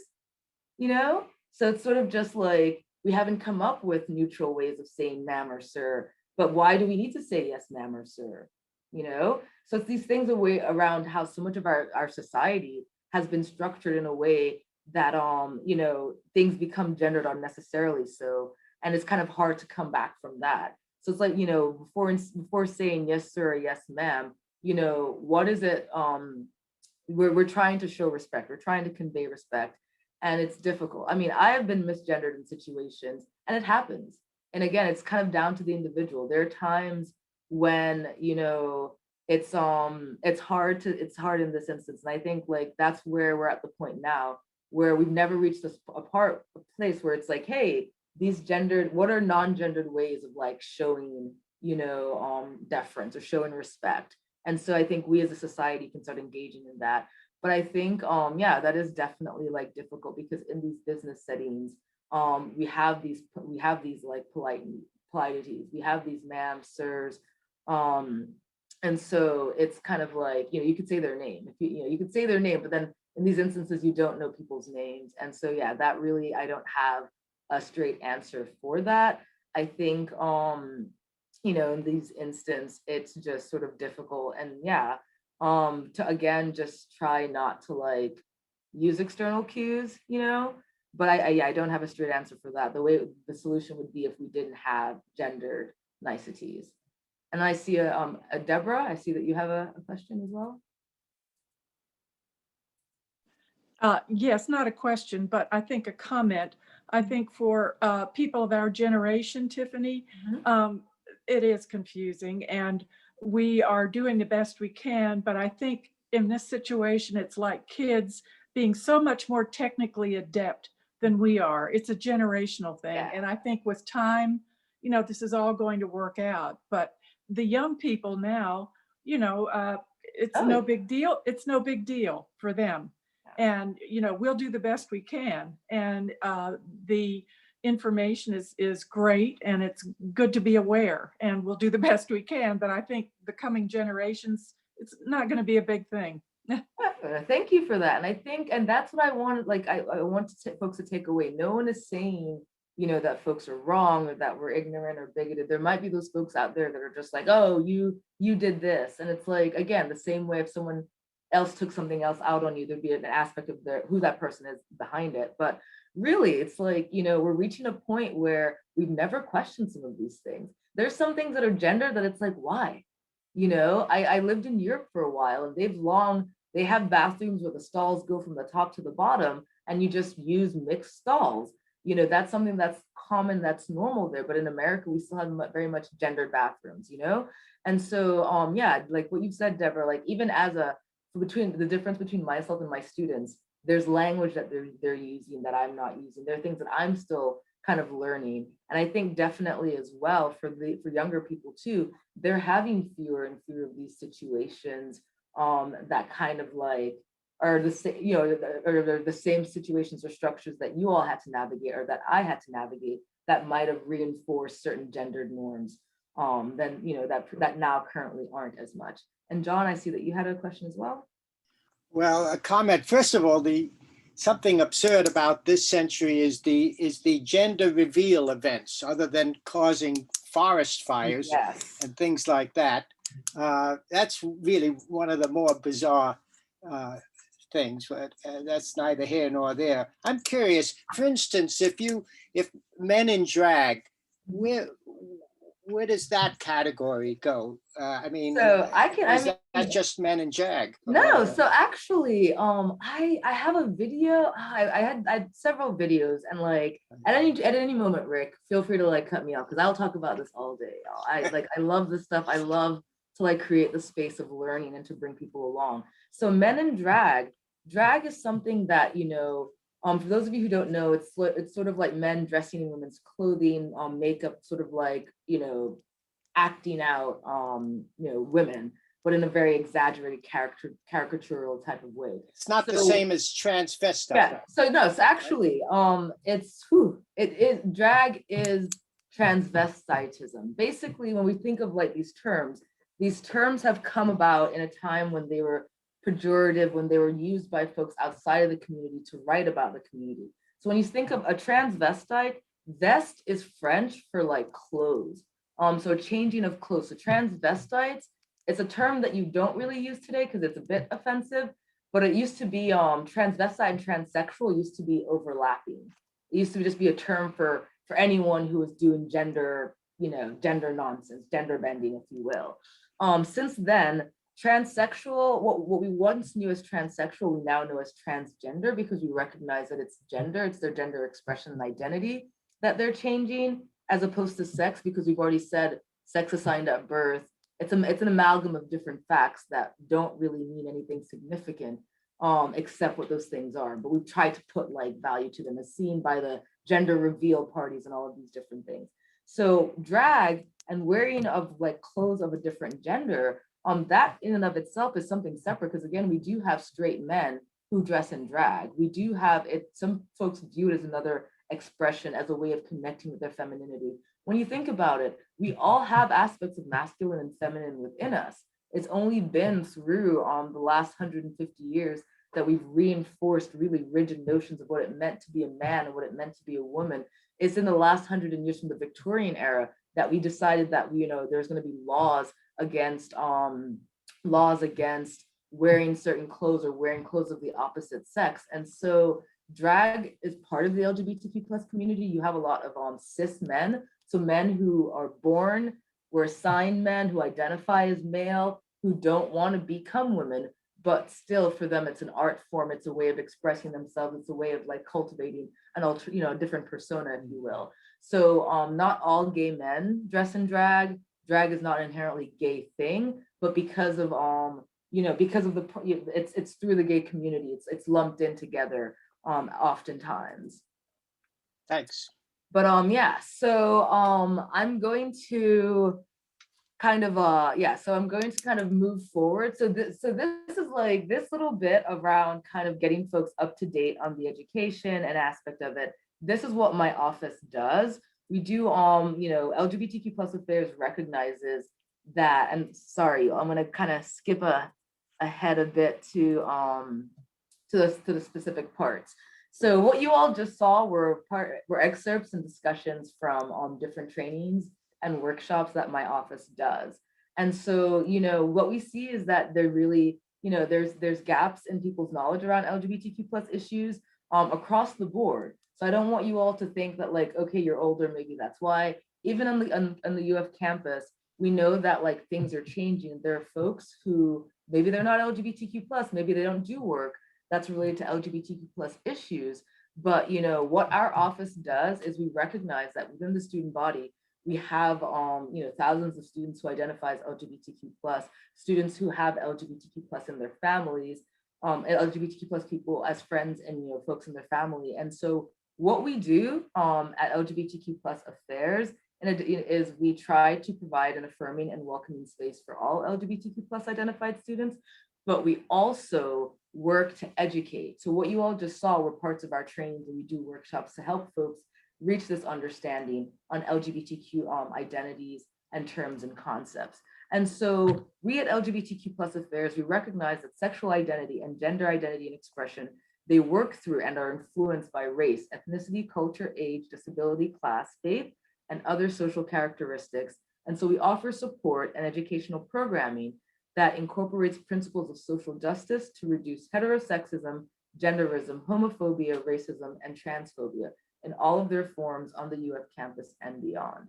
You know? So it's sort of just like, we haven't come up with neutral ways of saying ma'am or sir, but why do we need to say yes, ma'am or sir? You know? So it's these things around how so much of our society has been structured in a way that, you know, things become gendered unnecessarily so, and it's kind of hard to come back from that. So it's like, you know, before saying yes, sir, or yes, ma'am, you know, what is it? We're trying to show respect. We're trying to convey respect, and it's difficult. I mean, I have been misgendered in situations, and it happens. And again, it's kind of down to the individual. There are times when, you know, it's hard in this instance. And I think like that's where we're at the point now where we've never reached a place where it's like, hey, what are non-gendered ways of like showing, you know, deference or showing respect. And so I think we as a society can start engaging in that. But I think, yeah, that is definitely like difficult because in these business settings, we have these like politeties, we have these ma'am, sirs, and so it's kind of like, you know, you could say their name, if you could say their name, but then in these instances, you don't know people's names. And so, yeah, that really, I don't have a straight answer for that. I think, you know, in these instances, it's just sort of difficult. And yeah, to again, just try not to like use external cues, you know, but I don't have a straight answer for that. The solution would be if we didn't have gendered niceties. And I see a Deborah, I see that you have a question as well. Yes, not a question, but I think a comment. I think for people of our generation, Tiffany, it is confusing and we are doing the best we can. But I think in this situation, it's like kids being so much more technically adept than we are. It's a generational thing. Yeah. And I think with time, you know, this is all going to work out. But the young people now, you know, it's no big deal. It's no big deal for them. And, you know, we'll do the best we can. And the information is great and it's good to be aware and we'll do the best we can. But I think the coming generations, it's not going to be a big thing. Thank you for that. And I think, and that's what I want, like, I want folks to take away. No one is saying, you know, that folks are wrong or that we're ignorant or bigoted. There might be those folks out there that are just like, oh, you did this. And it's like, again, the same way if someone else took something else out on you, there'd be an aspect of who that person is behind it. But really, it's like, you know, we're reaching a point where we've never questioned some of these things. There's some things that are gendered that it's like, why? You know, I lived in Europe for a while and they have bathrooms where the stalls go from the top to the bottom and you just use mixed stalls. You know, that's something that's common, that's normal there. But in America, we still have very much gendered bathrooms, you know? And so, yeah, like what you said, Deborah, like even as the difference between myself and my students, there's language that they're using that I'm not using. There are things that I'm still kind of learning. And I think definitely as well for younger people too, they're having fewer and fewer of these situations that kind of like are the same, you know, or they're the same situations or structures that you all had to navigate or that I had to navigate that might have reinforced certain gendered norms then, you know, that now currently aren't as much. And John, I see that you had a question as well. Well, a comment. First of all, something absurd about this century is the gender reveal events, other than causing forest fires Yes. and things like that. That's really one of the more bizarre things, but that's neither here nor there. I'm curious, for instance, if men in drag, where does that category go? I mean, So is that just men in drag? No, so actually, I have a video. I had several videos, and like at any moment, Rick, feel free to like cut me off because I'll talk about this all day. Y'all. I love this stuff. I love to like create the space of learning and to bring people along. So men in drag is something that, you know, for those of you who don't know, it's sort of like men dressing in women's clothing, makeup, sort of like, you know, acting out, you know, women, but in a very exaggerated caricatural type of way. It's not the same as transvestite. Yeah. So no, it's actually, drag is transvestitism. Basically, when we think of like these terms have come about in a time when they were pejorative, when they were used by folks outside of the community to write about the community. So when you think of a transvestite, vest is French for like clothes. So changing of clothes. So transvestites, it's a term that you don't really use today because it's a bit offensive, but it used to be transvestite and transsexual used to be overlapping. It used to just be a term for anyone who was doing gender, you know, gender nonsense, gender bending, if you will. Since then, transsexual, what we once knew as transsexual, we now know as transgender because we recognize that it's gender, it's their gender expression and identity that they're changing, as opposed to sex, because we've already said sex assigned at birth. It's an amalgam of different facts that don't really mean anything significant, except what those things are. But we've tried to put like value to them as seen by the gender reveal parties and all of these different things. So drag and wearing of like clothes of a different gender, that in and of itself is something separate, because again, we do have straight men who dress in drag. We do have it, some folks view it as another expression, as a way of connecting with their femininity. When you think about it, we all have aspects of masculine and feminine within us. It's only been through the last 150 years that we've reinforced really rigid notions of what it meant to be a man and what it meant to be a woman. It's in the last 100 years from the Victorian era that we decided that, you know, there's going to be laws against wearing certain clothes or wearing clothes of the opposite sex. And so drag is part of the LGBTQ plus community. You have a lot of cis men, so men who are born, were assigned men, who identify as male, who don't want to become women, but still for them it's an art form, it's a way of expressing themselves, it's a way of like cultivating a different persona, if you will. So not all gay men dress in drag. Drag is not an inherently gay thing, but because of it's through the gay community, it's lumped in together oftentimes. Thanks. But yeah, so I'm going to kind of move forward. So this is like this little bit around kind of getting folks up to date on the education and aspect of it. This is what my office does. We do LGBTQ plus affairs recognizes that, and sorry, I'm gonna kind of skip ahead a bit to the specific parts. So what you all just saw were excerpts and discussions from different trainings and workshops that my office does. And so, what we see is that there really, there's gaps in people's knowledge around LGBTQ plus issues across the board. So I don't want you all to think that like, okay, you're older, maybe that's why. Even on the UF campus, we know that like things are changing. There are folks who maybe they're not LGBTQ plus, maybe they don't do work that's related to LGBTQ plus issues. But what our office does is we recognize that within the student body, we have thousands of students who identify as LGBTQ plus, students who have LGBTQ plus in their families, LGBTQ plus people as friends and, you know, folks in their family. And so what we do at LGBTQ plus affairs is we try to provide an affirming and welcoming space for all LGBTQ plus identified students, but we also work to educate. So what you all just saw were parts of our training, and we do workshops to help folks reach this understanding on LGBTQ identities and terms and concepts. And so we at LGBTQ plus affairs, we recognize that sexual identity and gender identity and expression, they work through and are influenced by race, ethnicity, culture, age, disability, class, faith, and other social characteristics. And so we offer support and educational programming that incorporates principles of social justice to reduce heterosexism, genderism, homophobia, racism, and transphobia in all of their forms on the UF campus and beyond.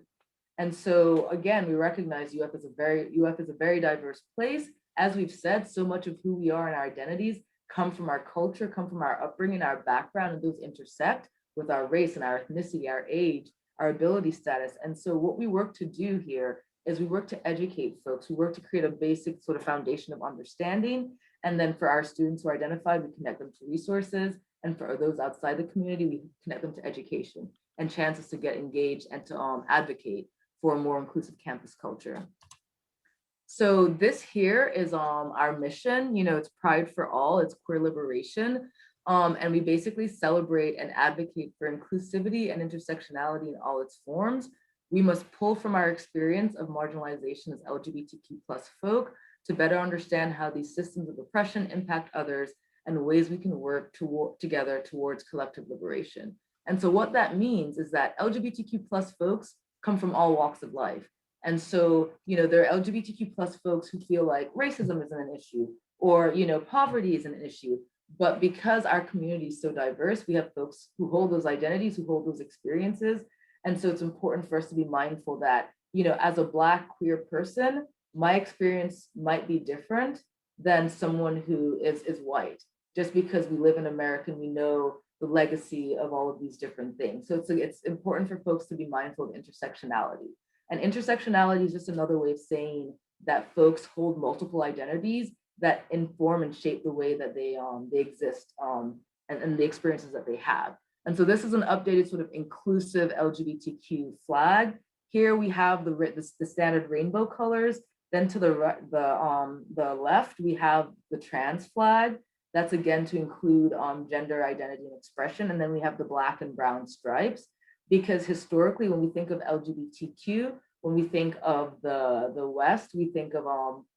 And so again, we recognize UF is a very diverse place. As we've said, so much of who we are and our identities come from our culture, come from our upbringing, our background, and those intersect with our race and our ethnicity, our age, our ability status. And so what we work to do here is we work to educate folks. We work to create a basic sort of foundation of understanding. And then for our students who are identified, we connect them to resources. And for those outside the community, we connect them to education and chances to get engaged and to advocate for a more inclusive campus culture. So this here is our mission. You know, it's Pride for All, it's queer liberation. And we basically celebrate and advocate for inclusivity and intersectionality in all its forms. We must pull from our experience of marginalization as LGBTQ plus folk to better understand how these systems of oppression impact others and ways we can work together towards collective liberation. And so what that means is that LGBTQ plus folks come from all walks of life. And so, you know, there are LGBTQ plus folks who feel like racism isn't an issue, or, you know, poverty isn't an issue. But because our community is so diverse, we have folks who hold those identities, who hold those experiences. And so it's important for us to be mindful that, you know, as a Black queer person, my experience might be different than someone who is white, just because we live in America and we know the legacy of all of these different things. So it's important for folks to be mindful of intersectionality. And intersectionality is just another way of saying that folks hold multiple identities that inform and shape the way that they exist and the experiences that they have. And so this is an updated sort of inclusive LGBTQ flag. Here we have the standard rainbow colors. Then to the left, we have the trans flag. That's again to include gender identity and expression. And then we have the Black and brown stripes, because historically, when we think of LGBTQ, when we think of the West, we think of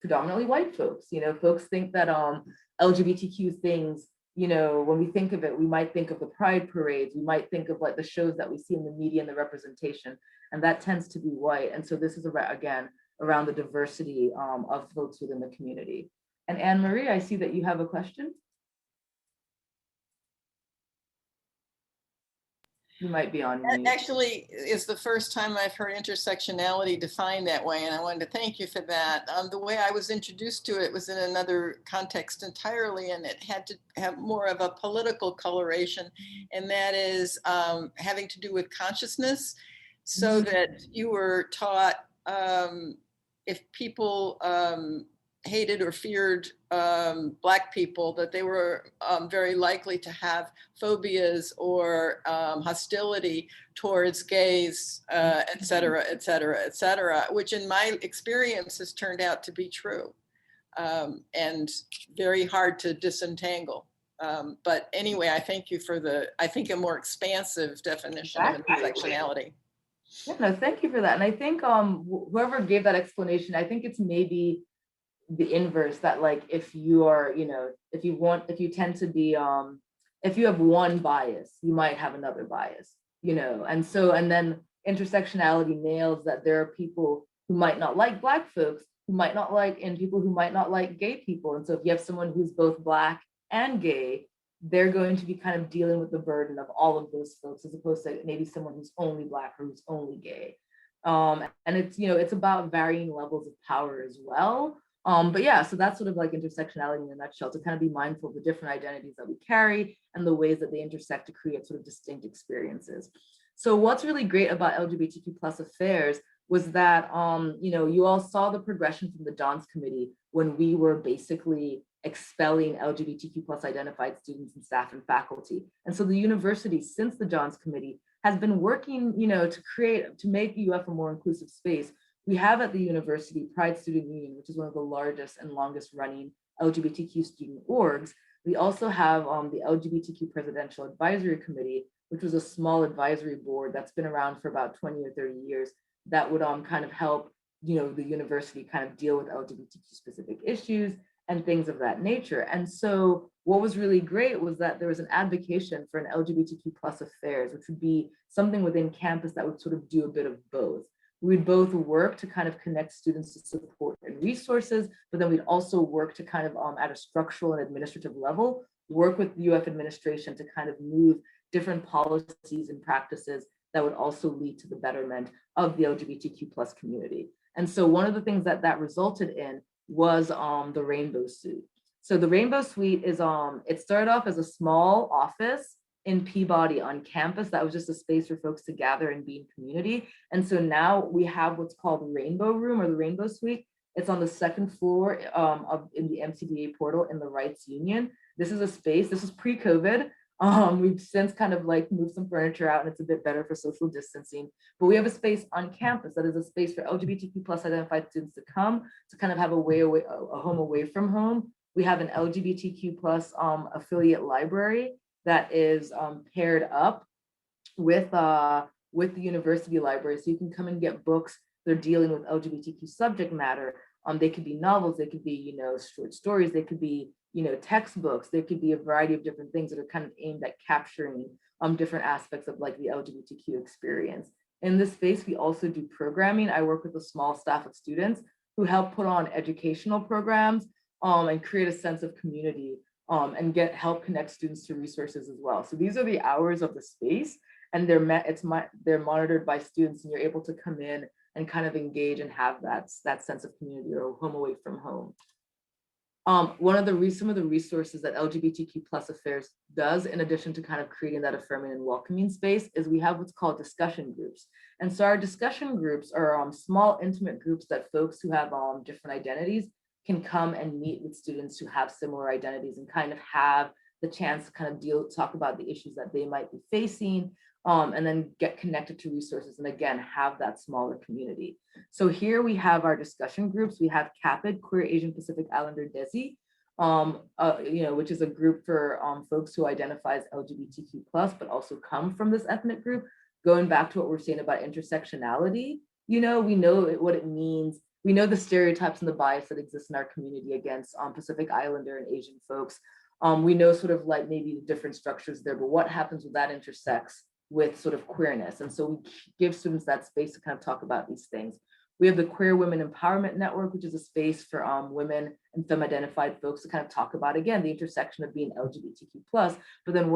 predominantly white folks. You know, folks think that LGBTQ things, you know, when we think of it, we might think of the pride parades, we might think of like the shows that we see in the media and the representation, and that tends to be white. And so this is again around the diversity of folks within the community. And Anne-Marie, I see that you have a question. You might be on mute. Actually, is the first time I've heard intersectionality defined that way, and I wanted to thank you for that. The way I was introduced to it was in another context entirely, and it had to have more of a political coloration, and that is having to do with consciousness, so that you were taught if people hated or feared Black people, that they were very likely to have phobias or hostility towards gays, et cetera, et cetera, et cetera, which in my experience has turned out to be true and very hard to disentangle. But anyway, I thank you for I think, a more expansive definition of intersectionality. Yeah, no, thank you for that. And I think whoever gave that explanation, I think it's maybe the inverse, that like if you are, you know, if you tend to be if you have one bias, you might have another bias, you know. And then intersectionality nails that there are people who might not like Black folks, who might not like, and people who might not like gay people. And so if you have someone who's both Black and gay, they're going to be kind of dealing with the burden of all of those folks, as opposed to maybe someone who's only Black or who's only gay. And it's, you know, it's about varying levels of power as well. But yeah, so that's sort of like intersectionality in a nutshell, to kind of be mindful of the different identities that we carry and the ways that they intersect to create sort of distinct experiences. So what's really great about LGBTQ plus affairs was that, you know, you all saw the progression from the Johns Committee when we were basically expelling LGBTQ plus identified students and staff and faculty. And so the university, since the Johns Committee, has been working, to make UF a more inclusive space. We have at the university Pride Student Union, which is one of the largest and longest running LGBTQ student orgs. We also have the LGBTQ Presidential Advisory Committee, which was a small advisory board that's been around for about 20 or 30 years that would kind of help, the university kind of deal with LGBTQ specific issues and things of that nature. And so what was really great was that there was an advocacy for an LGBTQ plus affairs, which would be something within campus that would sort of do a bit of both. We'd both work to kind of connect students to support and resources, but then we'd also work to kind of at a structural and administrative level, work with the UF administration to kind of move different policies and practices that would also lead to the betterment of the LGBTQ plus community. And so one of the things that resulted in was the Rainbow Suite. So the Rainbow Suite is, it started off as a small office in Peabody on campus. That was just a space for folks to gather and be in community. And so now we have what's called the Rainbow Room or the Rainbow Suite. It's on the second floor in the MCDA portal in the Rights Union. This is a space, this is pre-COVID. We've since kind of like moved some furniture out and it's a bit better for social distancing, but we have a space on campus that is a space for LGBTQ plus identified students to come to kind of have a home away from home. We have an LGBTQ plus affiliate library that is paired up with the university library. So you can come and get books. They're dealing with LGBTQ subject matter. They could be novels, they could be, short stories, they could be, textbooks, there could be a variety of different things that are kind of aimed at capturing different aspects of like the LGBTQ experience. In this space, we also do programming. I work with a small staff of students who help put on educational programs and create a sense of community and help connect students to resources as well. So these are the hours of the space, and they're monitored by students, and you're able to come in and kind of engage and have that sense of community or home away from home. Some of the resources that LGBTQ plus affairs does, in addition to kind of creating that affirming and welcoming space, is we have what's called discussion groups. And so our discussion groups are small, intimate groups that folks who have different identities can come and meet with students who have similar identities and kind of have the chance to kind of talk about the issues that they might be facing, and then get connected to resources and again, have that smaller community. So here we have our discussion groups. We have CAPID, Queer Asian Pacific Islander DESI, which is a group for folks who identify as LGBTQ+, but also come from this ethnic group. Going back to what we're saying about intersectionality, we know what it means. We know the stereotypes and the bias that exist in our community against Pacific Islander and Asian folks. We know sort of like maybe the different structures there, but what happens with that intersects with sort of queerness. And so we give students that space to kind of talk about these things. We have the Queer Women Empowerment Network, which is a space for women and femme-identified folks to kind of talk about, again, the intersection of being LGBTQ+, but then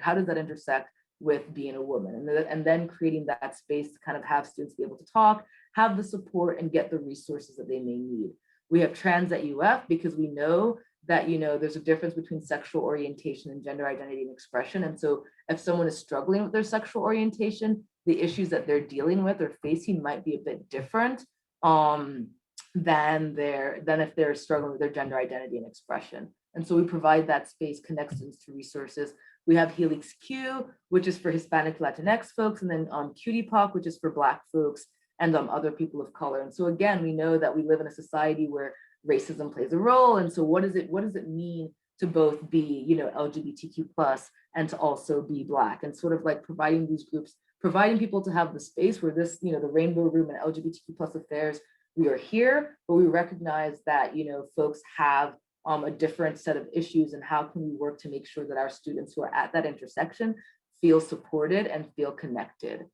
how does that intersect with being a woman? And then creating that space to kind of have students be able to talk, have the support, and get the resources that they may need. We have Trans at UF because we know that there's a difference between sexual orientation and gender identity and expression. And so if someone is struggling with their sexual orientation, the issues that they're dealing with or facing might be a bit different than if they're struggling with their gender identity and expression. And so we provide that space, connect students to resources. We have Helix Q, which is for Hispanic Latinx folks, and then Cutie Pop, which is for Black folks and other people of color. And so again, we know that we live in a society where racism plays a role. And so what does it mean to both be, LGBTQ+ and to also be Black, and sort of like providing these groups, providing people to have the space where this, the Rainbow Room and LGBTQ+ affairs, we are here, but we recognize that, folks have a different set of issues, and how can we work to make sure that our students who are at that intersection feel supported and feel connected.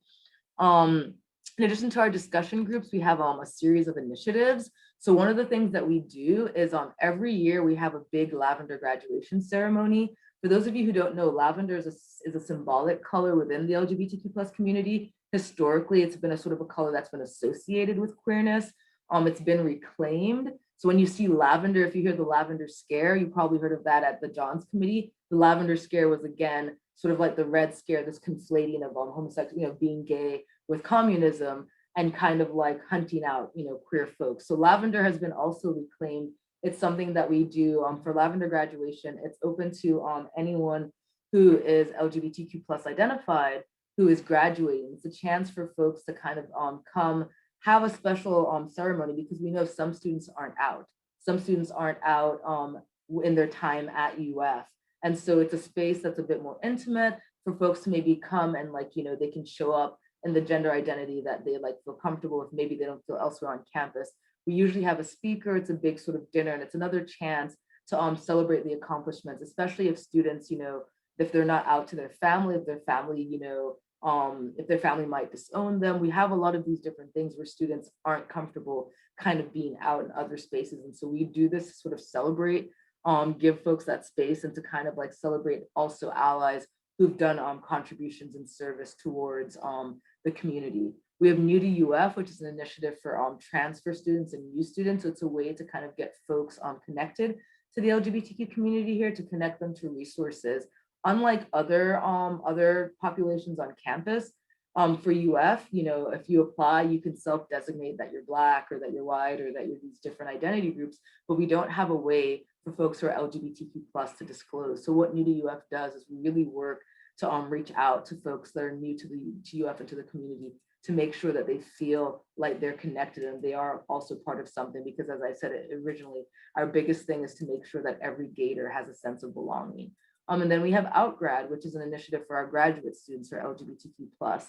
In addition to our discussion groups, we have a series of initiatives. So one of the things that we do is every year we have a big lavender graduation ceremony. For those of you who don't know, lavender is a symbolic color within the LGBTQ+ community. Historically, it's been a sort of a color that's been associated with queerness. It's been reclaimed. So when you see lavender, if you hear the lavender scare, you probably heard of that at the Johns Committee. The lavender scare was, again, sort of like the red scare, this conflating of homosexual, being gay with communism, and kind of like hunting out, queer folks. So lavender has been also reclaimed It's something that we do for Lavender graduation. It's open to anyone who is LGBTQ plus identified who is graduating. It's a chance for folks to kind of come have a special ceremony, because we know some students aren't out. Some students aren't out in their time at UF. And so it's a space that's a bit more intimate for folks to maybe come and they can show up in the gender identity that they feel comfortable with. Maybe they don't feel elsewhere on campus. We usually have a speaker. It's a big sort of dinner, and it's another chance to celebrate the accomplishments, especially if students, if they're not out to their family, if their family, if their family might disown them. We have a lot of these different things where students aren't comfortable kind of being out in other spaces. And so we do this to sort of celebrate, give folks that space, and to kind of celebrate also allies who've done contributions and service towards the community. We have New to UF, which is an initiative for transfer students and new students. So it's a way to kind of get folks connected to the LGBTQ community here, to connect them to resources. Unlike other populations on campus, for UF, if you apply, you can self-designate that you're Black or that you're white or that you're these different identity groups, but we don't have a way for folks who are LGBTQ plus to disclose. So what New to UF does is we really work to reach out to folks that are new to UF and to the community, to make sure that they feel like they're connected and they are also part of something. Because as I said originally, our biggest thing is to make sure that every Gator has a sense of belonging. And then we have Outgrad, which is an initiative for our graduate students who are LGBTQ plus.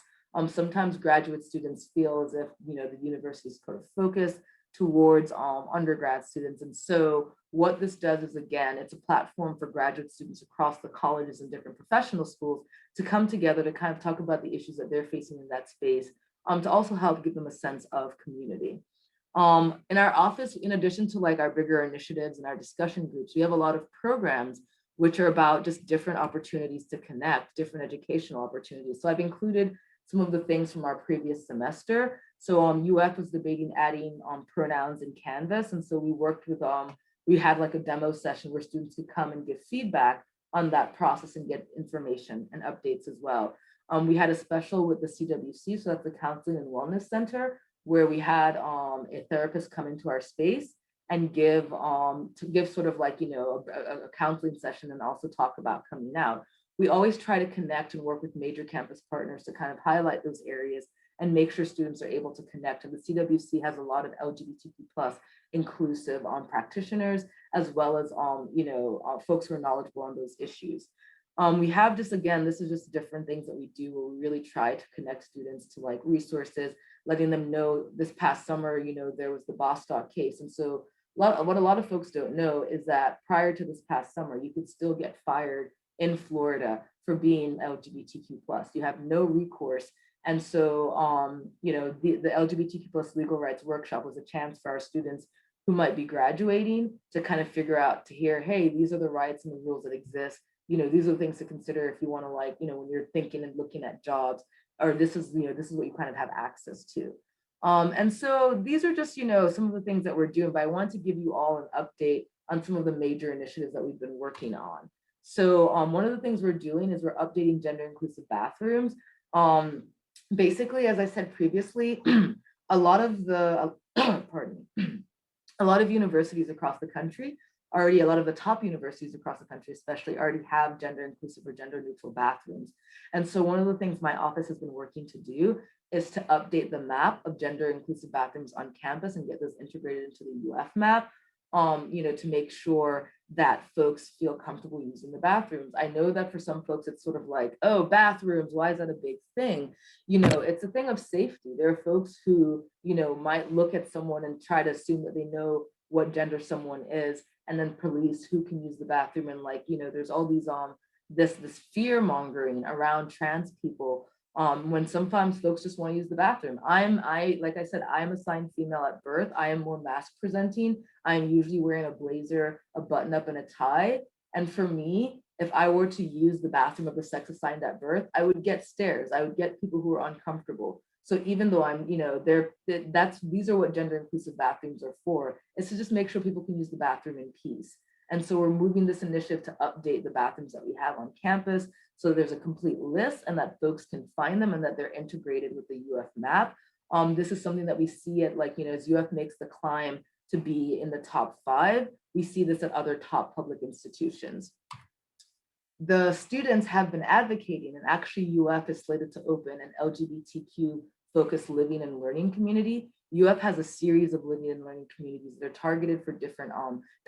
Sometimes graduate students feel as if the university's sort of focused towards undergrad students. And so what this does is, again, it's a platform for graduate students across the colleges and different professional schools to come together to kind of talk about the issues that they're facing in that space, to also help give them a sense of community. In our office, in addition to our bigger initiatives and our discussion groups, we have a lot of programs which are about just different opportunities to connect, different educational opportunities. So I've included some of the things from our previous semester. So UF was debating adding pronouns in Canvas. And so we worked with, we had a demo session where students could come and give feedback on that process and get information and updates as well. We had a special with the CWC, so that's the Counseling and Wellness Center, where we had a therapist come into our space and give sort of a counseling session and also talk about coming out. We always try to connect and work with major campus partners to kind of highlight those areas and make sure students are able to connect. And the CWC has a lot of LGBTQ plus inclusive practitioners, as well as folks who are knowledgeable on those issues. We have just, again, this is just different things that we do where we really try to connect students to resources, letting them know this past summer, there was the Bostock case. And so what a lot of folks don't know is that prior to this past summer, you could still get fired in Florida for being LGBTQ plus. You have no recourse. And so, the LGBTQ plus legal rights workshop was a chance for our students who might be graduating to kind of figure out, to hear, hey, these are the rights and the rules that exist. These are the things to consider if you want to when you're thinking and looking at jobs, or this is what you kind of have access to. And so these are just, some of the things that we're doing, but I want to give you all an update on some of the major initiatives that we've been working on. So one of the things we're doing is we're updating gender inclusive bathrooms. Basically, as I said previously, a lot of the, pardon me, a lot of universities across the country a lot of the top universities across the country especially already have gender inclusive or gender neutral bathrooms. And so one of the things my office has been working to do is to update the map of gender inclusive bathrooms on campus and get those integrated into the UF map, to make sure that folks feel comfortable using the bathrooms. I know that for some folks, it's sort of like, oh, bathrooms, why is that a big thing? It's a thing of safety. There are folks who, might look at someone and try to assume that they know what gender someone is, and then police who can use the bathroom. And there's all these, this fear mongering around trans people, when sometimes folks just want to use the bathroom. Like I said, I'm assigned female at birth. I am more mask presenting. I'm usually wearing a blazer, a button up, and a tie. And for me, if I were to use the bathroom of the sex assigned at birth, I would get stares. I would get people who are uncomfortable. So even though I'm, these are what gender inclusive bathrooms are for, is to just make sure people can use the bathroom in peace. And so we're moving this initiative to update the bathrooms that we have on campus, so there's a complete list and that folks can find them and that they're integrated with the UF map. This is something that we see at as UF makes the climb to be in the top 5. We see this at other top public institutions. The students have been advocating, and actually UF is slated to open an LGBTQ focused living and learning community. UF has a series of living and learning communities that are targeted for different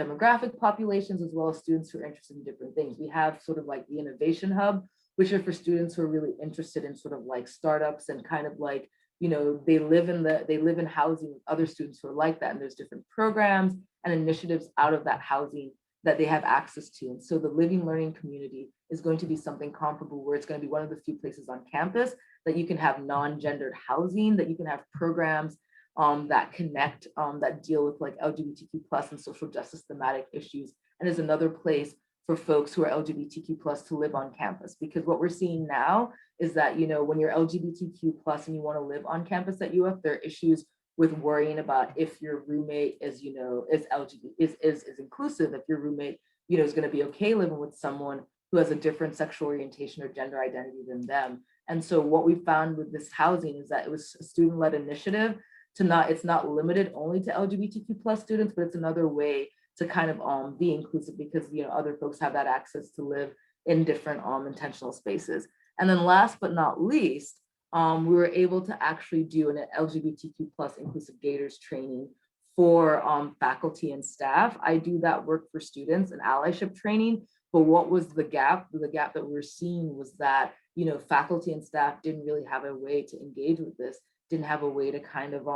demographic populations, as well as students who are interested in different things. We have sort of like the Innovation Hub, which are for students who are really interested in sort of like startups and kind of like, you know, they live in housing with other students who are like that. And there's different programs and initiatives out of that housing that they have access to. And so the living learning community is going to be something comparable, where it's going to be one of the few places on campus that you can have non-gendered housing, that you can have programs that connect, that deal with like LGBTQ plus and social justice thematic issues, and is another place for folks who are LGBTQ plus to live on campus. Because what we're seeing now is that, you know, when you're LGBTQ plus and you want to live on campus at UF, there are issues with worrying about if your roommate is, you know, is inclusive, if your roommate, you know, is going to be okay living with someone who has a different sexual orientation or gender identity than them. And so what we found with this housing is that it was a student-led initiative it's not limited only to LGBTQ plus students, but it's another way to kind of be inclusive, because, you know, other folks have that access to live in different intentional spaces. And then last but not least, we were able to actually do an LGBTQ plus inclusive Gators training for faculty and staff. I do that work for students and allyship training, but what was the gap? The gap that we were seeing was that, you know, faculty and staff didn't really have a way to engage with this, didn't have a way to kind of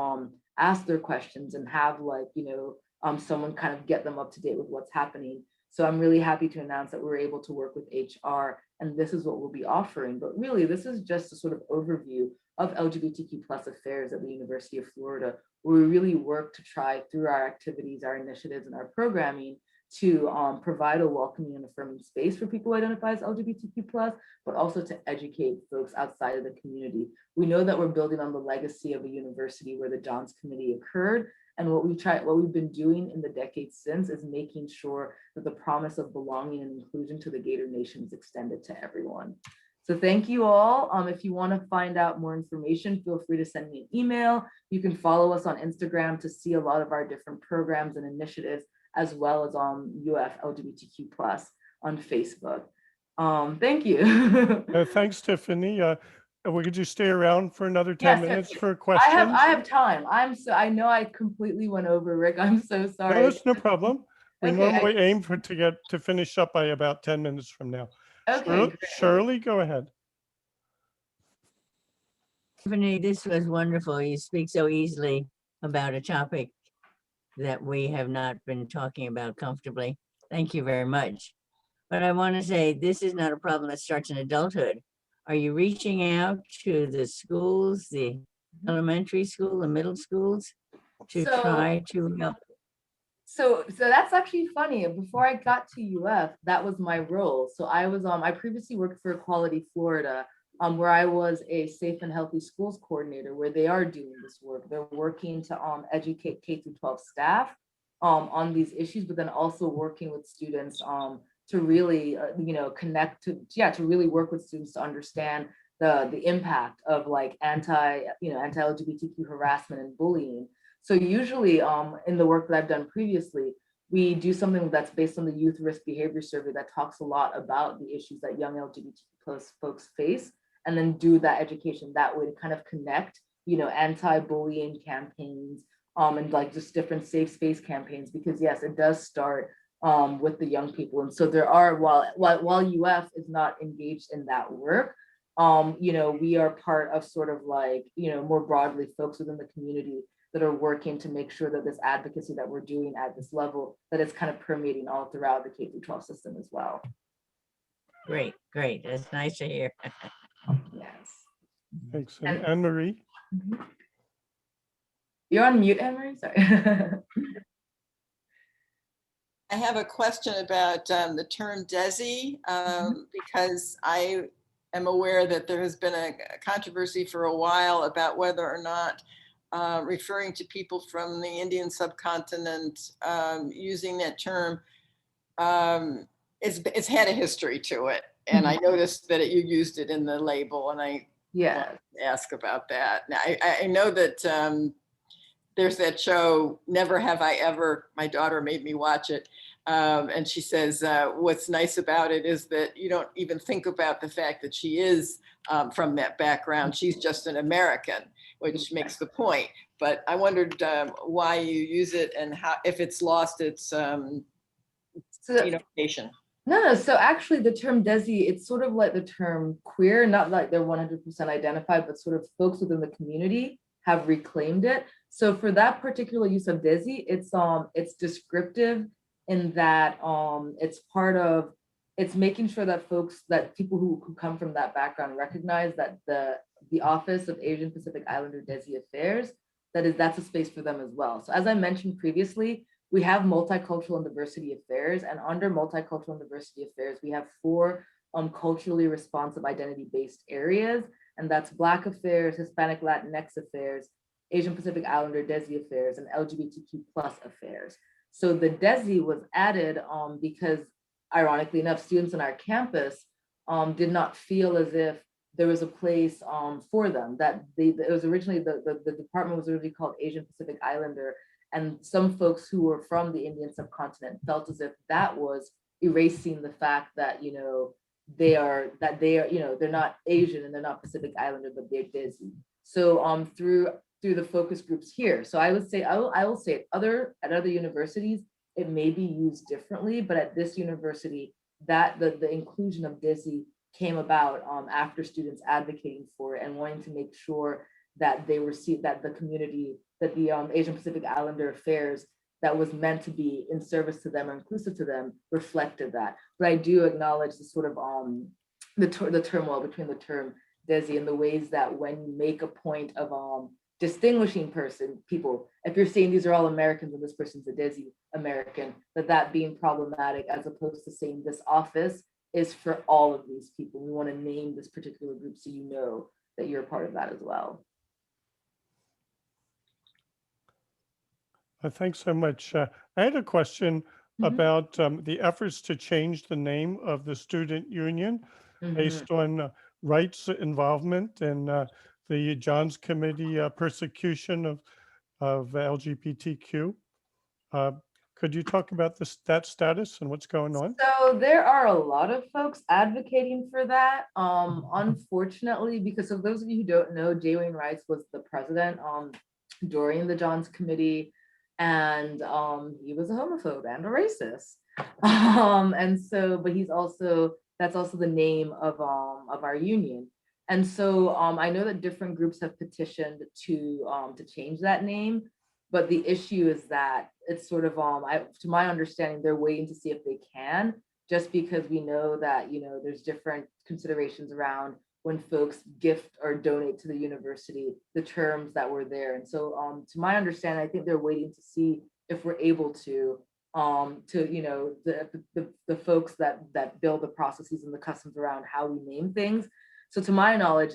ask their questions and have like, you know, someone kind of get them up to date with what's happening. So I'm really happy to announce that we're able to work with HR, and this is what we'll be offering. But really, this is just a sort of overview of LGBTQ plus affairs at the University of Florida, where we really work to try through our activities, our initiatives, and our programming to provide a welcoming and affirming space for people who identify as LGBTQ plus, but also to educate folks outside of the community. We know that we're building on the legacy of a university where the Johns Committee occurred. And what we've been doing in the decades since is making sure that the promise of belonging and inclusion to the Gator Nation is extended to everyone. So thank you all. If you want to find out more information, feel free to send me an email. You can follow us on Instagram to see a lot of our different programs and initiatives, as well as on UF LGBTQ plus on Facebook. Thank you. Thanks, Tiffany. Could you stay around for another 10 minutes for questions? I have time. I know I completely went over, Rick. I'm so sorry. No, it's no problem. We Okay, normally aim to finish up by about 10 minutes from now. Okay, Shirley, go ahead. Tiffany, this was wonderful. You speak so easily about a topic that we have not been talking about comfortably. Thank you very much. But I want to say this is not a problem that starts in adulthood. Are you reaching out to the schools, the elementary school, the middle schools, to try to help? So that's actually funny. Before I got to UF, that was my role. So I previously worked for Equality Florida, where I was a safe and healthy schools coordinator, where they are doing this work. They're working to educate K-12 staff on these issues, but then also working with students to really, to really work with students to understand the impact of like anti-LGBTQ harassment and bullying. So usually in the work that I've done previously, we do something that's based on the Youth Risk Behavior Survey that talks a lot about the issues that young LGBTQ+ folks face, and then do that education that way to kind of connect, anti-bullying campaigns and like just different safe space campaigns, because yes, it does start with the young people. And so there are, while UF is not engaged in that work, we are part of sort of like, more broadly folks within the community that are working to make sure that this advocacy that we're doing at this level, that it's kind of permeating all throughout the K-12 system as well. Great. That's nice to hear. Yes. Thanks. And Anne-Marie? You're on mute, Anne-Marie, sorry. I have a question about the term DESI, because I am aware that there has been a controversy for a while about whether or not referring to people from the Indian subcontinent, using that term, it's had a history to it. And I noticed that you used it in the label, and I wanted to ask about that. Now, I know that there's that show, Never Have I Ever. My daughter made me watch it. And she says, what's nice about it is that you don't even think about the fact that she is from that background. She's just an American, which makes the point. But I wondered why you use it and how, if it's lost its unification. No, so actually the term Desi, it's sort of like the term queer, not like they're 100% identified, but sort of folks within the community have reclaimed it. So for that particular use of Desi, it's descriptive in that it's part of, it's making sure that folks, that people who come from that background recognize that the Office of Asian Pacific Islander Desi Affairs, that's a space for them as well. So as I mentioned previously, we have Multicultural and Diversity Affairs, and under Multicultural and Diversity Affairs, we have 4 culturally responsive identity-based areas, and that's Black Affairs, Hispanic Latinx Affairs, Asian Pacific Islander Desi Affairs, and LGBTQ+ Affairs. So the Desi was added because, ironically enough, students on our campus did not feel as if there was a place for them, that it was originally, the department was originally called Asian Pacific Islander, and some folks who were from the Indian subcontinent felt as if that was erasing the fact that, they're not Asian and they're not Pacific Islander, but they're Desi. So through the focus groups here. So I would say, I will say at other universities, it may be used differently, but at this university, that the inclusion of Desi came about after students advocating for it and wanting to make sure that they received, that the community, that the Asian Pacific Islander Affairs that was meant to be in service to them or inclusive to them reflected that. But I do acknowledge the sort of the turmoil between the term Desi and the ways that when you make a point of distinguishing people, if you're saying these are all Americans and this person's a Desi American, that being problematic, as opposed to saying this office is for all of these people. We want to name this particular group so you know that you're a part of that as well. Thanks so much. I had a question about the efforts to change the name of the student union based on rights involvement and the Johns Committee persecution of LGBTQ. Could you talk about that status and what's going on? So there are a lot of folks advocating for that. Unfortunately, because of those of you who don't know, J. Wayne Rice was the president during the Johns Committee, and he was a homophobe and a racist. And so, but that's also the name of our union. And so I know that different groups have petitioned to change that name, but the issue is that it's sort of, to my understanding, they're waiting to see if they can, just because we know that, there's different considerations around when folks gift or donate to the university, the terms that were there. And so to my understanding, I think they're waiting to see if we're able to the folks that build the processes and the customs around how we name things. So to my knowledge,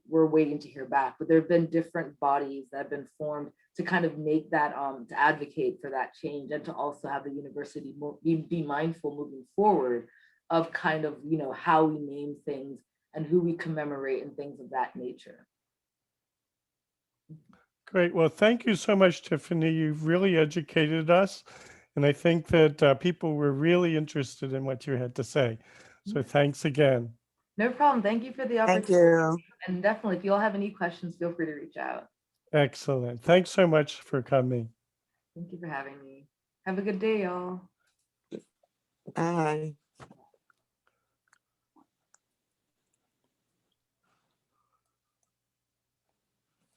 we're waiting to hear back, but there have been different bodies that have been formed to kind of make that, to advocate for that change, and to also have the university be mindful moving forward of kind of, how we name things and who we commemorate and things of that nature. Great. Well, thank you so much, Tiffany. You've really educated us. And I think that people were really interested in what you had to say. So thanks again. No problem. Thank you for the opportunity. Thank you. And definitely, if you all have any questions, feel free to reach out. Excellent. Thanks so much for coming. Thank you for having me. Have a good day, y'all. Bye.